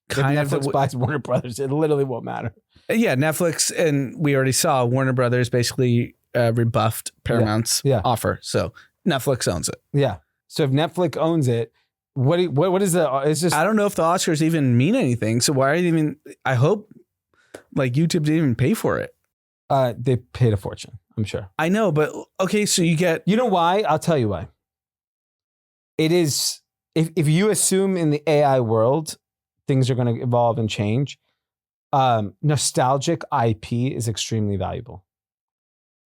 S2: kind of
S1: Netflix buys Warner Brothers, it literally won't matter.
S2: Yeah, Netflix, and we already saw Warner Brothers basically rebuffed Paramount's offer. So Netflix owns it.
S1: Yeah. So if Netflix owns it, what is the? It's just,
S2: I don't know if the Oscars even mean anything. So why are they even? I hope like YouTube didn't even pay for it.
S1: They paid a fortune, I'm sure.
S2: I know, but okay, so you get.
S1: You know why? I'll tell you why. It is if you assume in the AI world things are going to evolve and change. Nostalgic IP is extremely valuable.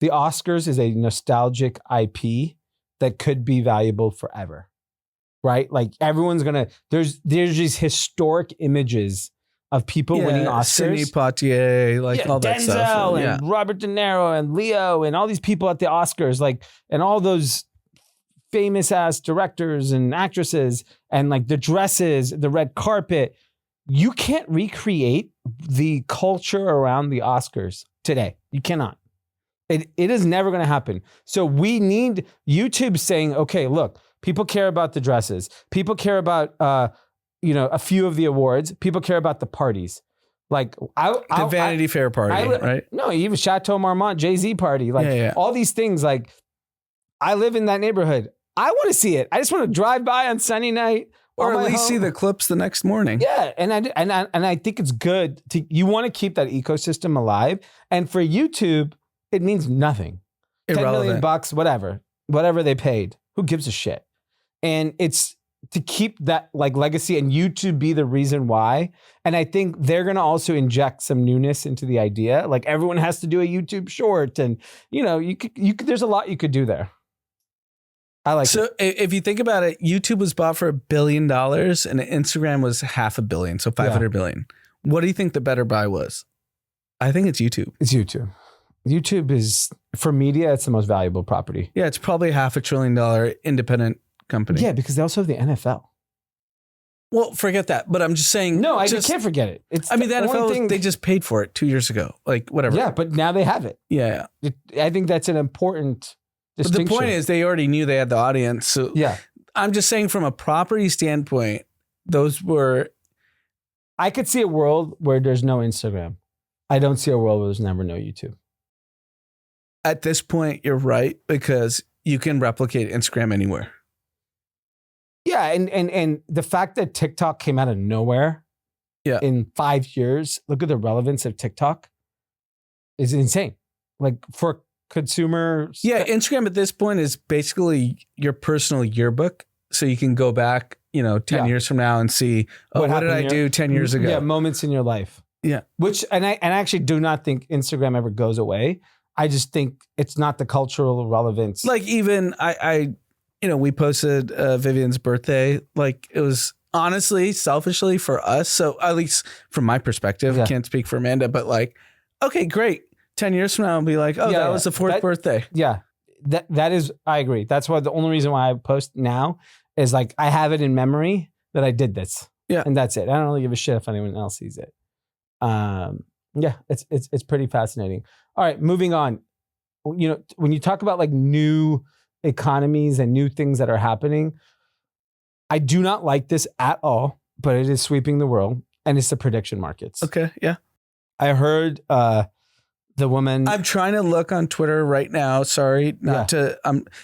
S1: The Oscars is a nostalgic IP that could be valuable forever. Right? Like everyone's gonna, there's these historic images of people winning Oscars.
S2: Sidney Poitier, like all that stuff.
S1: Denzel and Robert De Niro and Leo and all these people at the Oscars, like, and all those famous ass directors and actresses and like the dresses, the red carpet. You can't recreate the culture around the Oscars today. You cannot. It is never going to happen. So we need YouTube saying, okay, look, people care about the dresses. People care about, a few of the awards. People care about the parties. Like
S2: the Vanity Fair party, right?
S1: No, even Chateau Marmont, Jay-Z party. Like all these things. Like I live in that neighborhood. I want to see it. I just want to drive by on Sunday night.
S2: Or at least see the clips the next morning.
S1: Yeah, and I think it's good you want to keep that ecosystem alive. And for YouTube, it means nothing.
S2: Irrelevant.
S1: $10 million, whatever they paid. Who gives a shit? And it's to keep that like legacy and YouTube be the reason why. And I think they're going to also inject some newness into the idea. Like everyone has to do a YouTube short, and you could there's a lot you could do there. I like
S2: so
S1: it.
S2: If you think about it, YouTube was bought for $1 billion and Instagram was $500 million, so 500 billion. What do you think the better buy was? I think it's YouTube.
S1: It's YouTube. YouTube is, for media, it's the most valuable property.
S2: Yeah, it's probably $500 billion independent company.
S1: Yeah, because they also have the NFL.
S2: Well, forget that. But I'm just saying.
S1: No, I can't forget it.
S2: The NFL, they just paid for it 2 years ago. Like, whatever.
S1: Yeah, but now they have it.
S2: Yeah.
S1: I think that's an important
S2: But the point is, they already knew they had the audience. So
S1: yeah,
S2: I'm just saying, from a property standpoint, those were.
S1: I could see a world where there's no Instagram. I don't see a world where there's never no YouTube.
S2: At this point, you're right, because you can replicate Instagram anywhere.
S1: Yeah, and the fact that TikTok came out of nowhere, in 5 years, look at the relevance of TikTok, is insane. Like for consumers.
S2: Yeah, Instagram at this point is basically your personal yearbook. So you can go back, 10 years from now and see, what did I do 10 years ago?
S1: Yeah, moments in your life.
S2: Yeah.
S1: Which, and I actually do not think Instagram ever goes away. I just think it's not the cultural relevance.
S2: Like even we posted Vivian's birthday. Like it was honestly, selfishly for us. So at least from my perspective, I can't speak for Amanda, but like, okay, great. 10 years from now, I'll be like, that was the fourth birthday.
S1: Yeah, that is, I agree. That's why the only reason why I post now is like, I have it in memory that I did this.
S2: Yeah.
S1: And that's it. I don't really give a shit if anyone else sees it. Yeah, it's pretty fascinating. All right, moving on. You know, when you talk about like new economies and new things that are happening, I do not like this at all, but it is sweeping the world, and it's the prediction markets.
S2: Okay. Yeah.
S1: I heard the woman.
S2: I'm trying to look on Twitter right now. Sorry, not to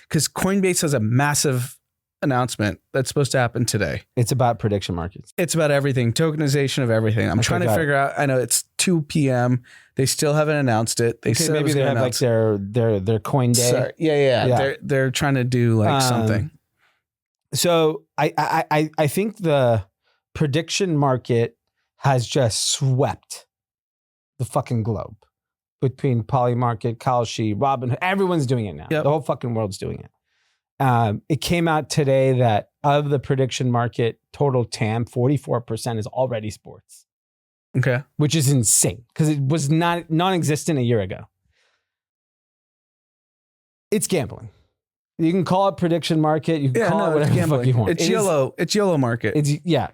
S2: because Coinbase has a massive announcement that's supposed to happen today.
S1: It's about prediction markets.
S2: It's about everything, tokenization of everything. I'm trying to figure out. I know it's 2 p.m. They still haven't announced it. They said
S1: maybe they have like their coin day.
S2: Sorry. Yeah. They're trying to do like something.
S1: So I think the prediction market has just swept the fucking globe between Polymarket, Kalshi, Robinhood. Everyone's doing it now. Yep. The whole fucking world's doing it. It came out today that of the prediction market total TAM, 44% is already sports.
S2: Okay.
S1: Which is insane because it was non-existent a year ago. It's gambling. You can call it prediction market. You can call it whatever the fuck you want.
S2: It's YOLO. It's YOLO market.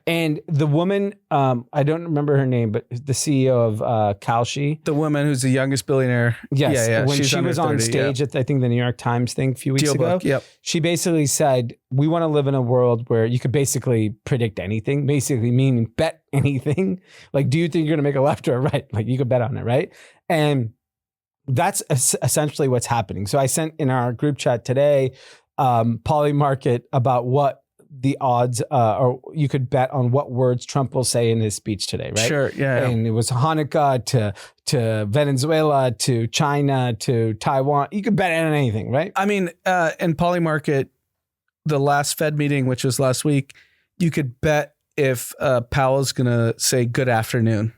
S1: And the woman, I don't remember her name, but the CEO of Kalshi.
S2: The woman who's the youngest billionaire.
S1: Yes. Yeah. When she was on stage at, I think, the New York Times thing a few weeks ago.
S2: Yep.
S1: She basically said, we want to live in a world where you could basically predict anything, basically meaning bet anything. Like, do you think you're going to make a left or a right? Like, you could bet on it, right? And that's essentially what's happening. So I sent in our group chat today, Polymarket, about what the odds, or you could bet on what words Trump will say in his speech today, right?
S2: Sure, yeah.
S1: And it was Hanukkah to Venezuela to China to Taiwan. You could bet on anything, right?
S2: I mean, in Polymarket, the last Fed meeting, which was last week, you could bet if Powell's going to say good afternoon.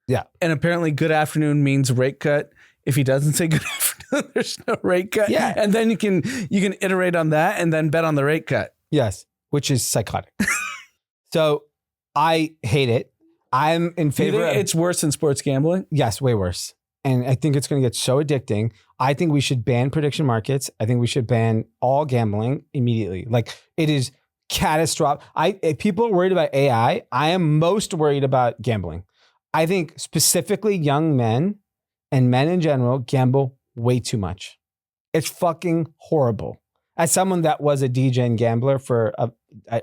S1: Yeah.
S2: And apparently good afternoon means rate cut. If he doesn't say good afternoon, there's no rate cut.
S1: Yeah.
S2: And then you can iterate on that and then bet on the rate cut.
S1: Yes. Which is psychotic. So I hate it. I'm in favor of,
S2: it's worse than sports gambling?
S1: Yes, way worse. And I think it's going to get so addicting. I think we should ban prediction markets. I think we should ban all gambling immediately. Like, it is catastrophic. If people are worried about AI, I am most worried about gambling. I think specifically young men and men in general gamble way too much. It's fucking horrible. As someone that was a DJ and gambler for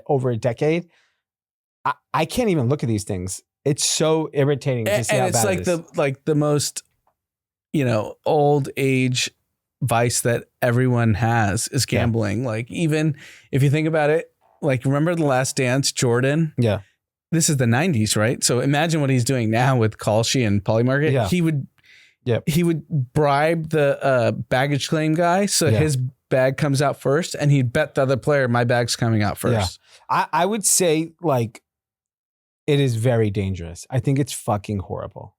S1: over a decade, I can't even look at these things. It's so irritating to see how bad it is. And
S2: it's like the most, old age vice that everyone has is gambling. Yeah. Like, even if you think about it, like, remember The Last Dance, Jordan?
S1: Yeah.
S2: This is the 90s, right? So imagine what he's doing now with Kalshi and Polymarket.
S1: Yeah.
S2: He would bribe the baggage claim guy so his bag comes out first, and he'd bet the other player, my bag's coming out first.
S1: Yeah. I would say, like, it is very dangerous. I think it's fucking horrible.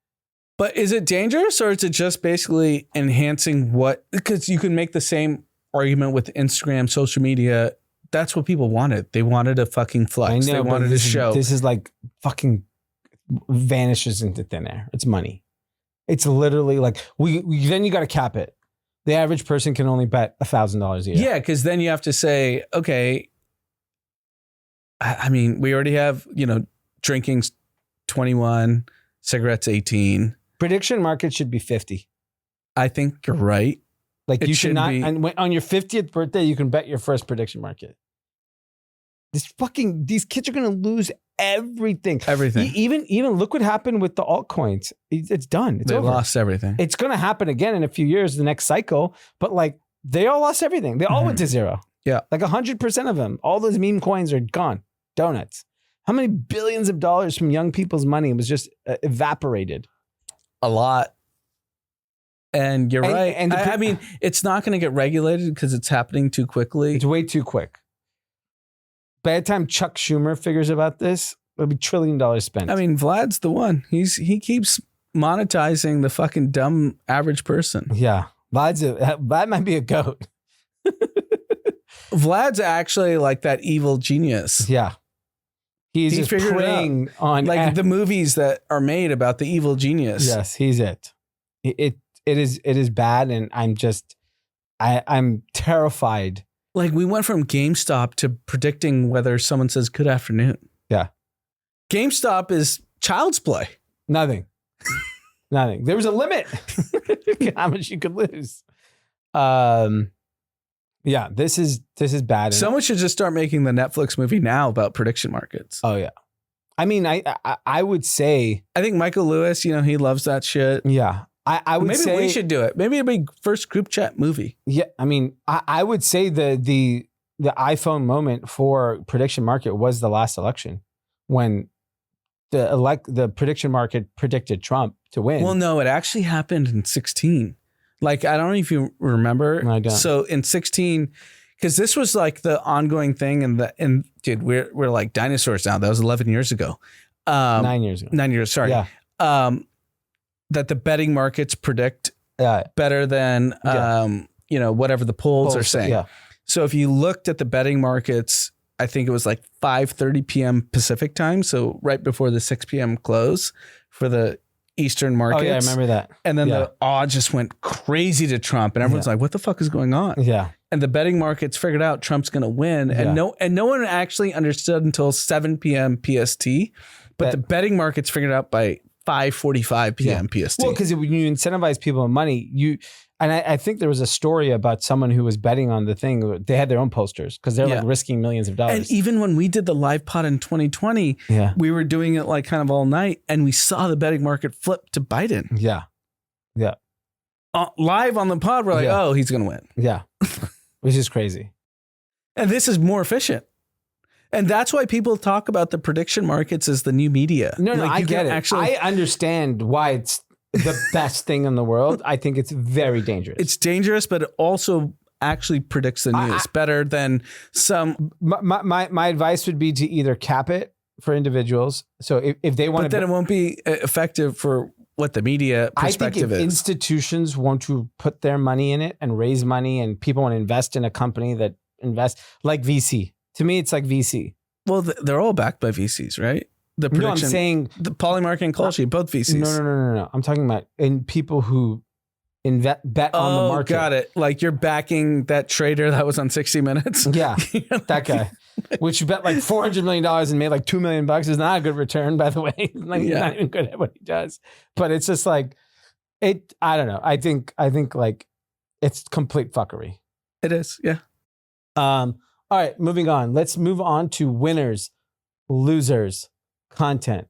S2: But is it dangerous, or is it just basically enhancing because you can make the same argument with Instagram, social media. That's what people wanted. They wanted a fucking flex. They wanted a show.
S1: This is like fucking vanishes into thin air. It's money. It's literally like then you got to cap it. The average person can only bet $1,000 a year.
S2: Yeah, because then you have to say, okay, I mean, we already have, drinking's 21, cigarettes 18.
S1: Prediction market should be 50.
S2: I think you're right.
S1: Like, you should not. And on your 50th birthday, you can bet your first prediction market. These kids are going to lose everything.
S2: Everything.
S1: Even look what happened with the altcoins. It's done. It's over.
S2: They lost everything.
S1: It's going to happen again in a few years, the next cycle. But like, they all lost everything. They all went to zero.
S2: Yeah.
S1: Like 100% of them. All those meme coins are gone. Donuts. How many billions of dollars from young people's money was just evaporated?
S2: A lot. And you're right. And I mean, it's not going to get regulated because it's happening too quickly.
S1: It's way too quick. By the time Chuck Schumer figures about this, it'll be $1 trillion spent.
S2: I mean, Vlad's the one. He keeps monetizing the fucking dumb average person.
S1: Yeah. Vlad might be a goat.
S2: Vlad's actually like that evil genius.
S1: Yeah. He's just preying on
S2: like the movies that are made about the evil genius.
S1: Yes, he's it. It is bad, and I'm terrified.
S2: Like, we went from GameStop to predicting whether someone says good afternoon.
S1: Yeah.
S2: GameStop is child's play.
S1: Nothing. There was a limit how much you could lose. Yeah, this is bad.
S2: Someone should just start making the Netflix movie now about prediction markets.
S1: Oh yeah. I mean, I would say,
S2: I think Michael Lewis, he loves that shit.
S1: Yeah. I would say
S2: maybe we should do it. Maybe it'll be first group chat movie.
S1: Yeah. I mean, I would say the iPhone moment for prediction market was the last election when the prediction market predicted Trump to win.
S2: Well, no, it actually happened in 2016. Like, I don't know if you remember.
S1: No, I don't.
S2: So in 2016, because this was like the ongoing thing, and dude, we're like dinosaurs now. That was 11 years ago.
S1: 9 years ago.
S2: 9 years, sorry.
S1: Yeah.
S2: That the betting markets predict better than whatever the polls are saying.
S1: Yeah.
S2: So if you looked at the betting markets, I think it was like 5:30 p.m. Pacific time, so right before the 6 p.m. close for the Eastern markets.
S1: Oh yeah, I remember that.
S2: And then the odds just went crazy to Trump, and everyone's like, "What the fuck is going on?"
S1: Yeah.
S2: And the betting markets figured out Trump's going to win, and no one actually understood until 7 p.m. PST. But the betting markets figured out by 5:45 p.m. PST.
S1: Well, because when you incentivize people with money, I think there was a story about someone who was betting on the thing. They had their own posters because they're like risking millions of dollars.
S2: And even when we did the live pod in 2020, we were doing it like kind of all night, and we saw the betting market flip to Biden.
S1: Yeah. Yeah.
S2: Live on the pod, we're like, oh, he's going to win.
S1: Yeah. Which is crazy.
S2: And this is more efficient. And that's why people talk about the prediction markets as the new media.
S1: No,
S2: like,
S1: I get it. I understand why it's the best thing in the world. I think it's very dangerous.
S2: It's dangerous, but it also actually predicts the news better than some.
S1: My advice would be to either cap it for individuals. So if they want to,
S2: but then it won't be effective for what the media perspective
S1: I think if institutions want to put their money in it and raise money, and people want to invest in a company that invests like VC. To me, it's like VC.
S2: Well, they're all backed by VCs, right? The prediction,
S1: no, I'm saying
S2: the Polymarket and Kolschi, both VCs.
S1: No. I'm talking about people who bet on the market.
S2: Got it. Like you're backing that trader that was on 60 Minutes.
S1: Yeah, that guy. Which you bet like $400 million and made like $2 million is not a good return, by the way. He's not even good at what he does. But it's just like it. I don't know. I think like it's complete fuckery.
S2: It is. Yeah.
S1: All right, moving on. Let's move on to winners, losers, content.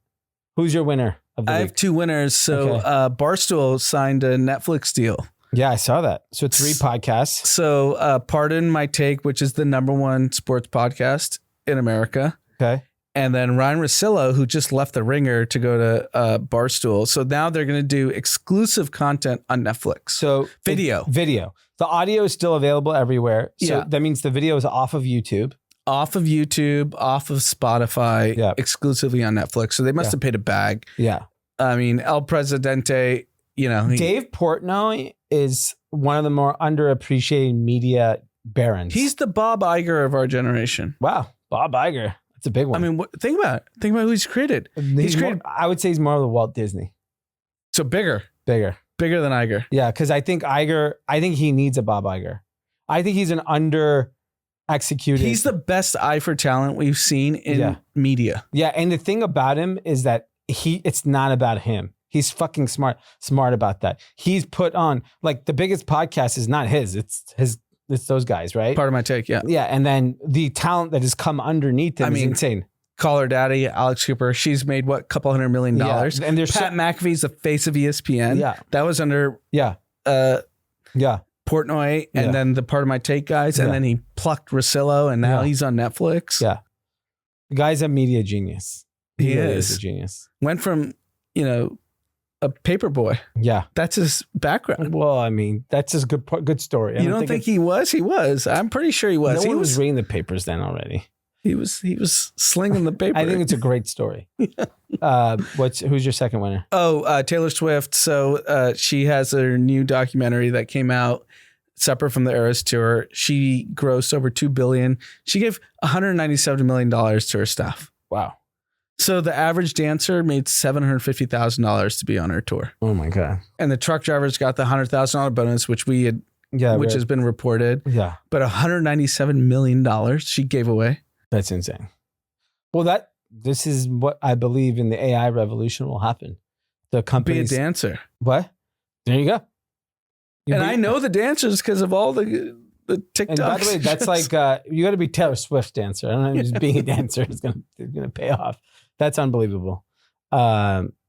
S1: Who's your winner of the week?
S2: I have two winners. So Barstool signed a Netflix deal.
S1: Yeah, I saw that. So 3 podcasts.
S2: So Pardon My Take, which is the #1 sports podcast in America.
S1: Okay.
S2: And then Ryan Russillo, who just left The Ringer to go to Barstool. So now they're going to do exclusive content on Netflix. So video. The audio is still available everywhere. So that means the video is off of YouTube. Off of Spotify, exclusively on Netflix. So they must have paid a bag.
S1: Yeah.
S2: I mean, El Presidente,
S1: Dave Portnoy is one of the more underappreciated media barons.
S2: He's the Bob Iger of our generation.
S1: Wow. Bob Iger. That's a big one.
S2: I mean, think about it. Think about who he's created.
S1: I would say he's more of the Walt Disney.
S2: So bigger
S1: than
S2: Iger.
S1: Yeah, because I think he needs a Bob Iger. I think he's an under executed.
S2: He's the best eye for talent we've seen in media.
S1: Yeah, and the thing about him is that it's not about him. He's fucking smart about that. He's put on like the biggest podcast is not his. It's those guys, right?
S2: Pardon My Take, yeah.
S1: Yeah, and then the talent that has come underneath him is insane.
S2: Call her daddy, Alex Cooper. She's made what, $200 million?
S1: Yeah. And there's
S2: Pat McAfee's the face of ESPN.
S1: Yeah,
S2: that was under Portnoy, and then the Pardon My Take guys, and then he plucked Russillo, and now he's on Netflix.
S1: Yeah, the guy's a media genius.
S2: He
S1: really
S2: is
S1: a genius.
S2: Went from a paper boy.
S1: Yeah,
S2: that's his background.
S1: Well, I mean, that's his good story.
S2: You don't think he was? He was. I'm pretty sure he was.
S1: He was reading the papers then already.
S2: He was slinging the paper.
S1: I think it's a great story. Who's your second winner?
S2: Oh, Taylor Swift. So she has her new documentary that came out separate from the Eras Tour. She grossed over $2 billion. She gave $197 million to her staff.
S1: Wow.
S2: So the average dancer made $750,000 to be on her tour.
S1: Oh my God.
S2: And the truck drivers got the $100,000 bonus, which has been reported.
S1: Yeah.
S2: But $197 million she gave away.
S1: That's insane. Well, this is what I believe in the AI revolution will happen. The companies
S2: Be a dancer.
S1: What? There you go.
S2: And I know the dancers because of all the TikToks.
S1: And by the way, that's like you got to be Taylor Swift dancer. I don't know if just being a dancer is gonna pay off. That's unbelievable.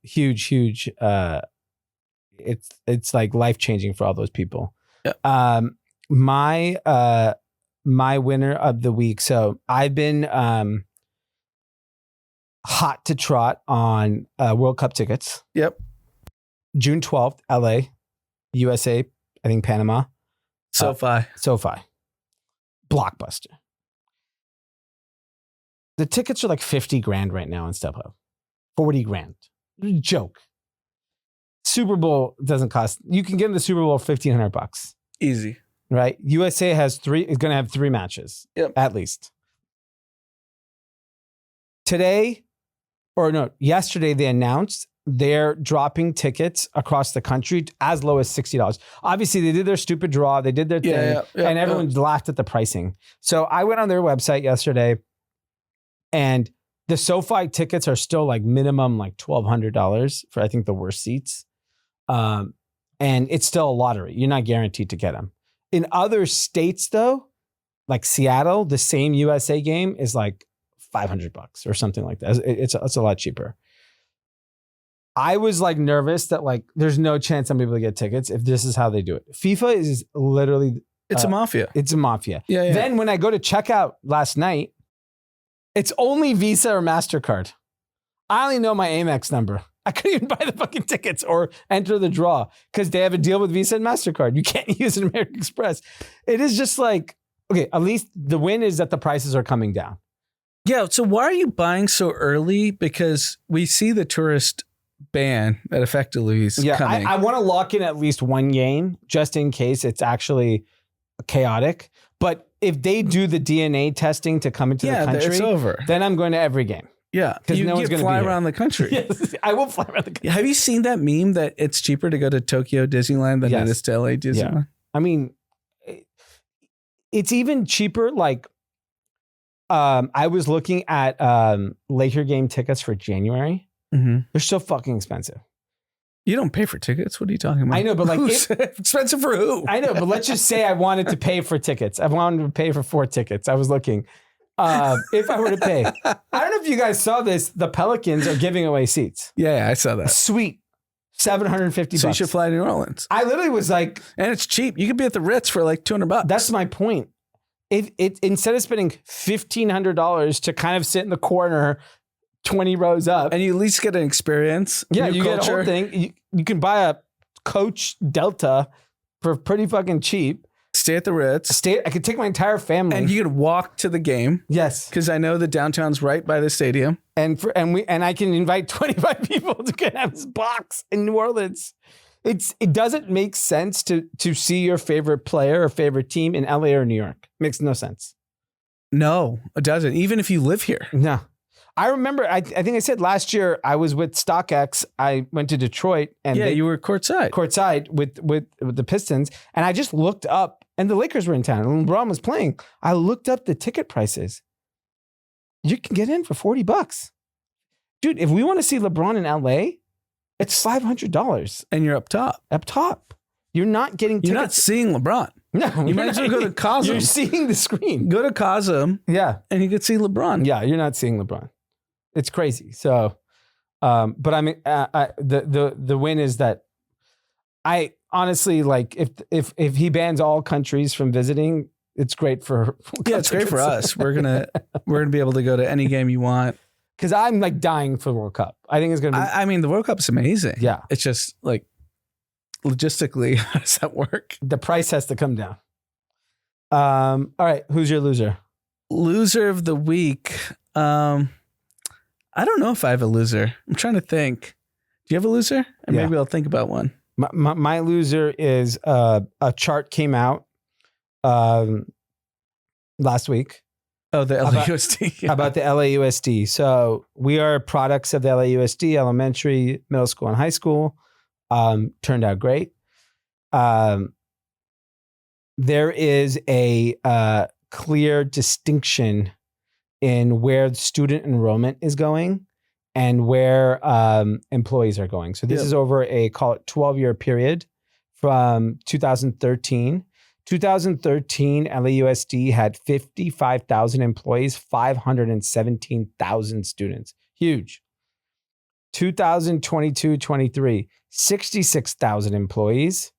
S1: Huge. It's like life changing for all those people.
S2: Yeah.
S1: My winner of the week. So I've been hot to trot on World Cup tickets.
S2: Yep.
S1: June 12th, LA, USA, I think Panama.
S2: SoFi.
S1: Blockbuster. The tickets are like 50 grand right now on StubHub. 40 grand. Joke. Super Bowl doesn't cost. You can get in the Super Bowl for $1,500.
S2: Easy.
S1: Right? USA is going to have 3 matches.
S2: Yep.
S1: At least. Yesterday they announced they're dropping tickets across the country as low as $60. Obviously, they did their stupid draw. They did their thing. And everyone laughed at the pricing. So I went on their website yesterday and the SoFi tickets are still like minimum like $1,200 for I think the worst seats. And it's still a lottery. You're not guaranteed to get them. In other states though, like Seattle, the same USA game is like $500 or something like that. It's a lot cheaper. I was like nervous that like there's no chance I'm able to get tickets if this is how they do it. FIFA is literally
S2: it's a mafia.
S1: It's a mafia.
S2: Yeah.
S1: Then when I go to checkout last night, it's only Visa or MasterCard. I only know my Amex number. I couldn't even buy the fucking tickets or enter the draw because they have a deal with Visa and MasterCard. You can't use an American Express. It is just like, okay, at least the win is that the prices are coming down.
S2: Yeah. So why are you buying so early? Because we see the tourist ban that effectively is coming.
S1: I want to lock in at least one game just in case it's actually chaotic. But if they do the DNA testing to come into the country,
S2: it's over.
S1: Then I'm going to every game.
S2: Yeah,
S1: because
S2: you
S1: no one's going to
S2: fly around the country.
S1: Yes, I will fly around the country.
S2: Have you seen that meme that it's cheaper to go to Tokyo Disneyland than it is to LA Disneyland?
S1: Yeah. I mean, it's even cheaper. Like, I was looking at Laker game tickets for January.
S2: Mm-hmm.
S1: They're so fucking expensive.
S2: You don't pay for tickets. What are you talking about?
S1: I know, but like
S2: expensive for who?
S1: I know, but let's just say I wanted to pay for tickets. I wanted to pay for 4 tickets. I was looking. If I were to pay, I don't know if you guys saw this. The Pelicans are giving away seats.
S2: Yeah, I saw that.
S1: Sweet, $750.
S2: So you should fly to New Orleans.
S1: I literally was like,
S2: and it's cheap. You could be at the Ritz for like $200.
S1: That's my point. If it instead of spending $1,500 to kind of sit in the corner 20 rows up.
S2: And you at least get an experience.
S1: Yeah, you get a whole thing. You can buy a Coach Delta for pretty fucking cheap.
S2: Stay at the Ritz.
S1: I could take my entire family.
S2: And you could walk to the game.
S1: Yes.
S2: Because I know the downtown's right by the stadium.
S1: And I can invite 25 people to get have this box in New Orleans. It doesn't make sense to see your favorite player or favorite team in LA or New York. Makes no sense.
S2: No, it doesn't. Even if you live here.
S1: No. I remember, I think I said last year I was with StockX. I went to Detroit and
S2: you were courtside
S1: with the Pistons. And I just looked up and the Lakers were in town and LeBron was playing. I looked up the ticket prices. You can get in for $40. Dude, if we want to see LeBron in LA, it's $500.
S2: And you're up top.
S1: Up top. You're not getting tickets.
S2: You're not seeing LeBron.
S1: No.
S2: You might as well go to Cosm.
S1: You're seeing the screen.
S2: Go to Cosm.
S1: Yeah.
S2: And you could see LeBron.
S1: Yeah, you're not seeing LeBron. It's crazy. So, but I mean, the win is that I honestly like if he bans all countries from visiting, it's great for
S2: it's great for us. We're gonna be able to go to any game you want.
S1: Because I'm like dying for the World Cup. I think it's gonna be.
S2: I mean, the World Cup is amazing.
S1: Yeah,
S2: it's just like logistically, how does that work?
S1: The price has to come down. All right, who's your loser?
S2: Loser of the week. I don't know if I have a loser. I'm trying to think. Do you have a loser? And maybe I'll think about one.
S1: My loser is a chart came out last week.
S2: Oh, the LAUSD.
S1: About the LAUSD. So we are products of the LAUSD, elementary, middle school, and high school. Turned out great. There is a clear distinction in where student enrollment is going and where employees are going. So this is over a, call it 12-year period from 2013. 2013, LAUSD had 55,000 employees, 517,000 students. Huge. 2022-23, 66,000 employees,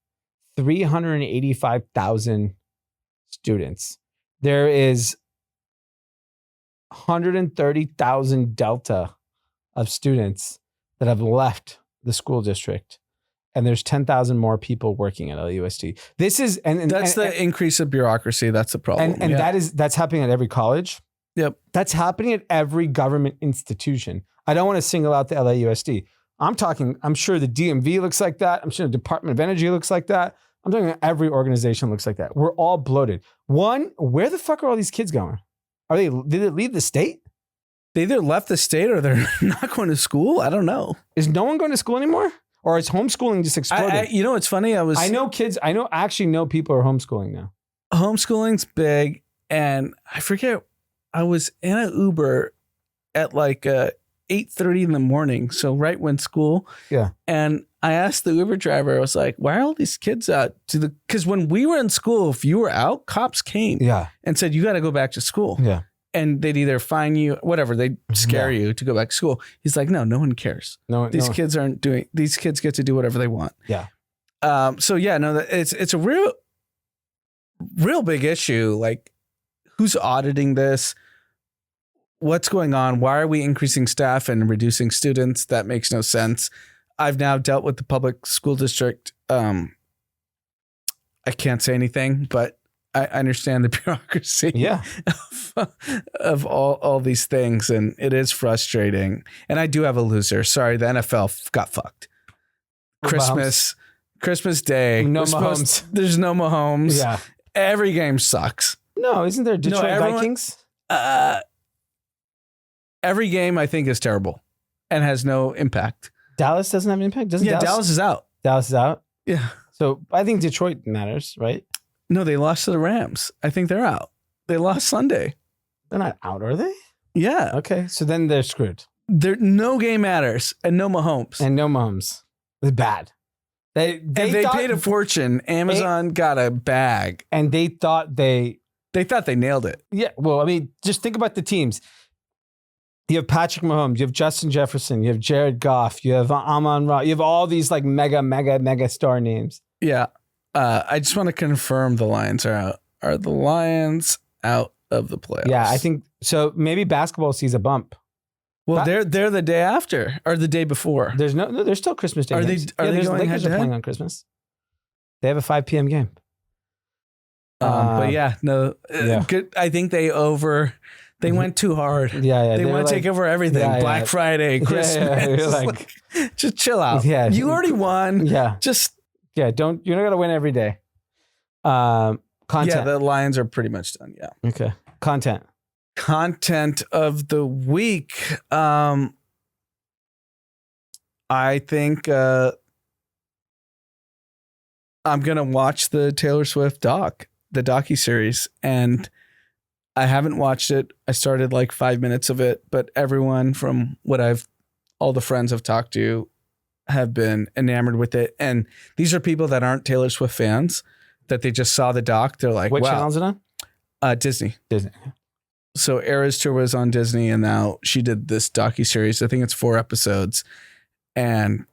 S1: 385,000 students. There is 130,000 delta of students that have left the school district. And there's 10,000 more people working at LAUSD. This is, and
S2: that's the increase of bureaucracy. That's the problem.
S1: And that's happening at every college.
S2: Yep.
S1: That's happening at every government institution. I don't want to single out the LAUSD. I'm sure the DMV looks like that. I'm sure the Department of Energy looks like that. I'm talking every organization looks like that. We're all bloated. One, where the fuck are all these kids going? Did they leave the state?
S2: They either left the state or they're not going to school. I don't know.
S1: Is no one going to school anymore? Or is homeschooling just exploded?
S2: You know, it's funny. I
S1: actually know people are homeschooling now.
S2: Homeschooling's big. And I forget, I was in an Uber at like 8:30 in the morning. So right when school.
S1: Yeah.
S2: And I asked the Uber driver, I was like, why are all these kids out because when we were in school, if you were out, cops came and said, you got to go back to school.
S1: Yeah.
S2: And they'd either fine you, whatever, they'd scare you to go back to school. He's like, no one cares. These kids get to do whatever they want.
S1: Yeah.
S2: It's a real big issue. Like, who's auditing this? What's going on? Why are we increasing staff and reducing students? That makes no sense. I've now dealt with the public school district. I can't say anything, but I understand the bureaucracy of all these things, and it is frustrating. And I do have a loser. Sorry, the NFL got fucked. Christmas Day.
S1: No Mahomes.
S2: There's no Mahomes.
S1: Yeah.
S2: Every game sucks.
S1: No, isn't there Detroit Vikings?
S2: Every game I think is terrible and has no impact.
S1: Dallas doesn't have an impact?
S2: Dallas is out.
S1: Dallas is out?
S2: Yeah.
S1: So I think Detroit matters, right?
S2: No, they lost to the Rams. I think they're out. They lost Sunday.
S1: They're not out, are they?
S2: Yeah.
S1: Okay. So then they're screwed.
S2: No game matters and no Mahomes.
S1: It's bad. They
S2: paid a fortune. Amazon got a bag.
S1: And they thought they
S2: nailed it.
S1: Yeah. Well, I mean, just think about the teams. You have Patrick Mahomes, you have Justin Jefferson, you have Jared Goff, you have Amon-Ra, you have all these like mega star names.
S2: Yeah. I just want to confirm the Lions are out. Are the Lions out of the playoffs?
S1: Yeah, I think so. Maybe basketball sees a bump.
S2: Well, they're the day after or the day before.
S1: There's still Christmas Day.
S2: Games. Are they going
S1: Lakers are playing on Christmas. They have a 5 p.m. game.
S2: But yeah, no. Good. I think they went too hard.
S1: Yeah.
S2: They want to take over everything. Black Friday, Christmas.
S1: Yeah, you're like,
S2: just chill out.
S1: Yeah.
S2: You already won.
S1: Yeah. You're not gonna win every day. Content.
S2: Yeah, the Lions are pretty much done. Yeah.
S1: Okay. Content
S2: of the week. I think I'm gonna watch the Taylor Swift the docuseries, and I haven't watched it. I started like 5 minutes of it, but everyone from all the friends I've talked to have been enamored with it. And these are people that aren't Taylor Swift fans, that they just saw the doc. They're like,
S1: what
S2: wow.
S1: channel is it on?
S2: Disney.
S1: Disney.
S2: So Eras Tour was on Disney, and now she did this docuseries. I think it's 4 episodes. And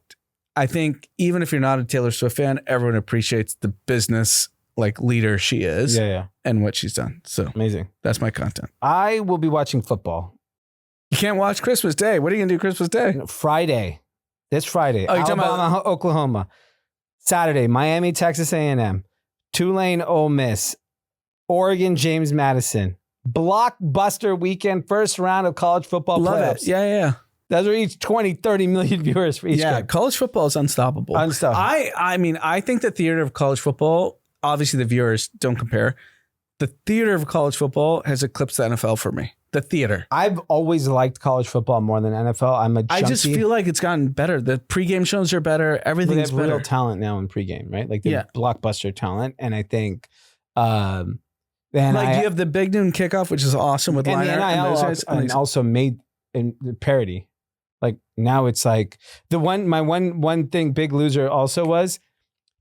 S2: I think even if you're not a Taylor Swift fan, everyone appreciates the business like leader she is.
S1: Yeah.
S2: And what she's done. So
S1: amazing.
S2: That's my content.
S1: I will be watching football.
S2: You can't watch Christmas Day. What are you gonna do Christmas Day?
S1: Friday. This Friday.
S2: Oh, you're talking
S1: Alabama, Oklahoma. Saturday, Miami, Texas A&M. Tulane, Ole Miss. Oregon, James Madison. Blockbuster weekend, first round of college football playoffs.
S2: It. Yeah.
S1: Those are each 20, 30 million viewers for each game.
S2: College football is unstoppable. I mean, I think the theater of college football, obviously the viewers don't compare. The theater of college football has eclipsed the NFL for me. The theater.
S1: I've always liked college football more than NFL. I'm a junkie.
S2: I just feel like it's gotten better. The pregame shows are better. Everything's better.
S1: Real talent now in pregame, right? Like the blockbuster talent. And I think And
S2: Like you have the big noon kickoff, which is awesome with
S1: and
S2: line
S1: the
S2: art
S1: NIL
S2: and those
S1: also,
S2: guys.
S1: and also made in the parody. Like now it's like my one thing Big Loser also was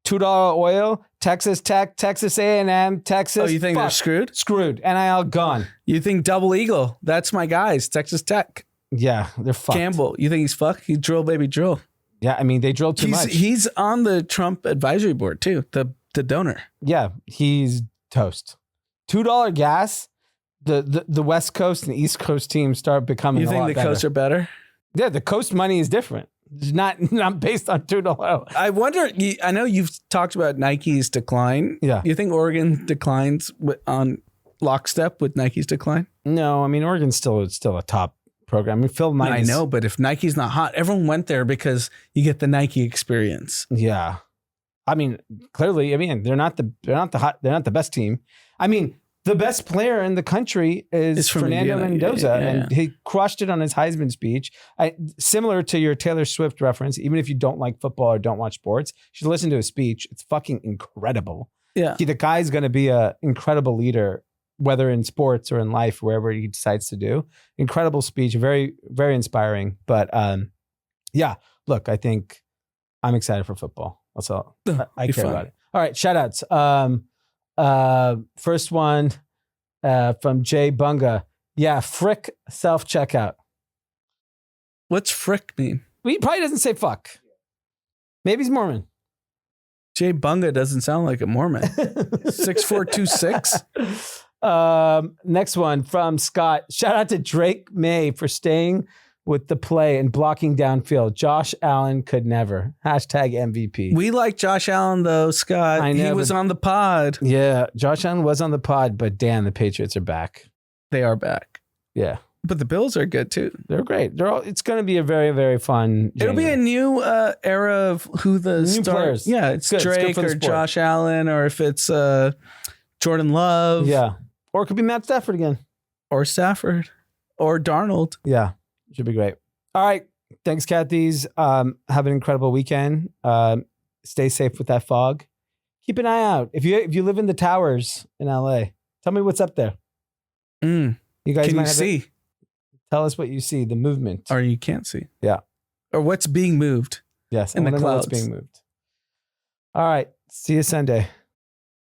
S1: $2 oil, Texas Tech, Texas A&M, Texas.
S2: Oh, you think they're screwed?
S1: Screwed. NIL gone.
S2: You think Double Eagle? That's my guys. Texas Tech.
S1: Yeah, they're fucked.
S2: Campbell. You think he's fucked? He drill baby drill.
S1: Yeah, I mean they drilled too much.
S2: He's on the Trump advisory board too. The donor.
S1: Yeah, he's toast. $2 gas. The West Coast and East Coast teams start becoming.
S2: You
S1: a
S2: think
S1: lot
S2: the
S1: better.
S2: coasts are better?
S1: Yeah, the coast money is different. It's not based on $2.
S2: I wonder. I know you've talked about Nike's decline.
S1: Yeah.
S2: You think Oregon declines on lockstep with Nike's decline?
S1: No, I mean Oregon's still a top program. I mean Phil Knight.
S2: I know, but if Nike's not hot, everyone went there because you get the Nike experience.
S1: Yeah, I mean clearly. I mean they're not the best team. I mean the best player in the country is Fernando Mendoza, and he crushed it on his Heisman speech. Similar to your Taylor Swift reference, even if you don't like football or don't watch sports, you should listen to his speech. It's fucking incredible.
S2: Yeah,
S1: the guy's going to be an incredible leader, whether in sports or in life, wherever he decides to do. Incredible speech, very, very inspiring. But yeah, look, I think I'm excited for football. That's all I care about it. All right, shout outs. First one from Jay Bunga. Yeah, frick self-checkout.
S2: What's frick mean?
S1: Well, he probably doesn't say fuck. Maybe he's Mormon.
S2: Jay Bunga doesn't sound like a Mormon. 6426.
S1: Next one from Scott. Shout out to Drake May for staying with the play and blocking downfield. Josh Allen could never. Hashtag MVP.
S2: We like Josh Allen though, Scott.
S1: I know,
S2: he was on the pod.
S1: Yeah, Josh Allen was on the pod, but damn, the Patriots are back.
S2: They are back.
S1: Yeah.
S2: But the Bills are good too.
S1: They're great. It's going to be a very, very fun January.
S2: It'll be a new era of who the
S1: new players.
S2: Yeah, it's
S1: good.
S2: Drake or Josh Allen, or if it's Jordan Love.
S1: Yeah. Or it could be Matt Stafford again.
S2: Or Stafford. Or Darnold.
S1: Yeah. Should be great. All right. Thanks, Cathy's. Have an incredible weekend. Stay safe with that fog. Keep an eye out. If you live in the towers in LA, tell me what's up there. You guys
S2: Can
S1: might
S2: you
S1: have
S2: see?
S1: Tell us what you see, the movement.
S2: Or you can't see.
S1: Yeah.
S2: Or what's being moved.
S1: Yes.
S2: In the
S1: I wanna know what's
S2: clouds.
S1: being moved. All right. See you Sunday.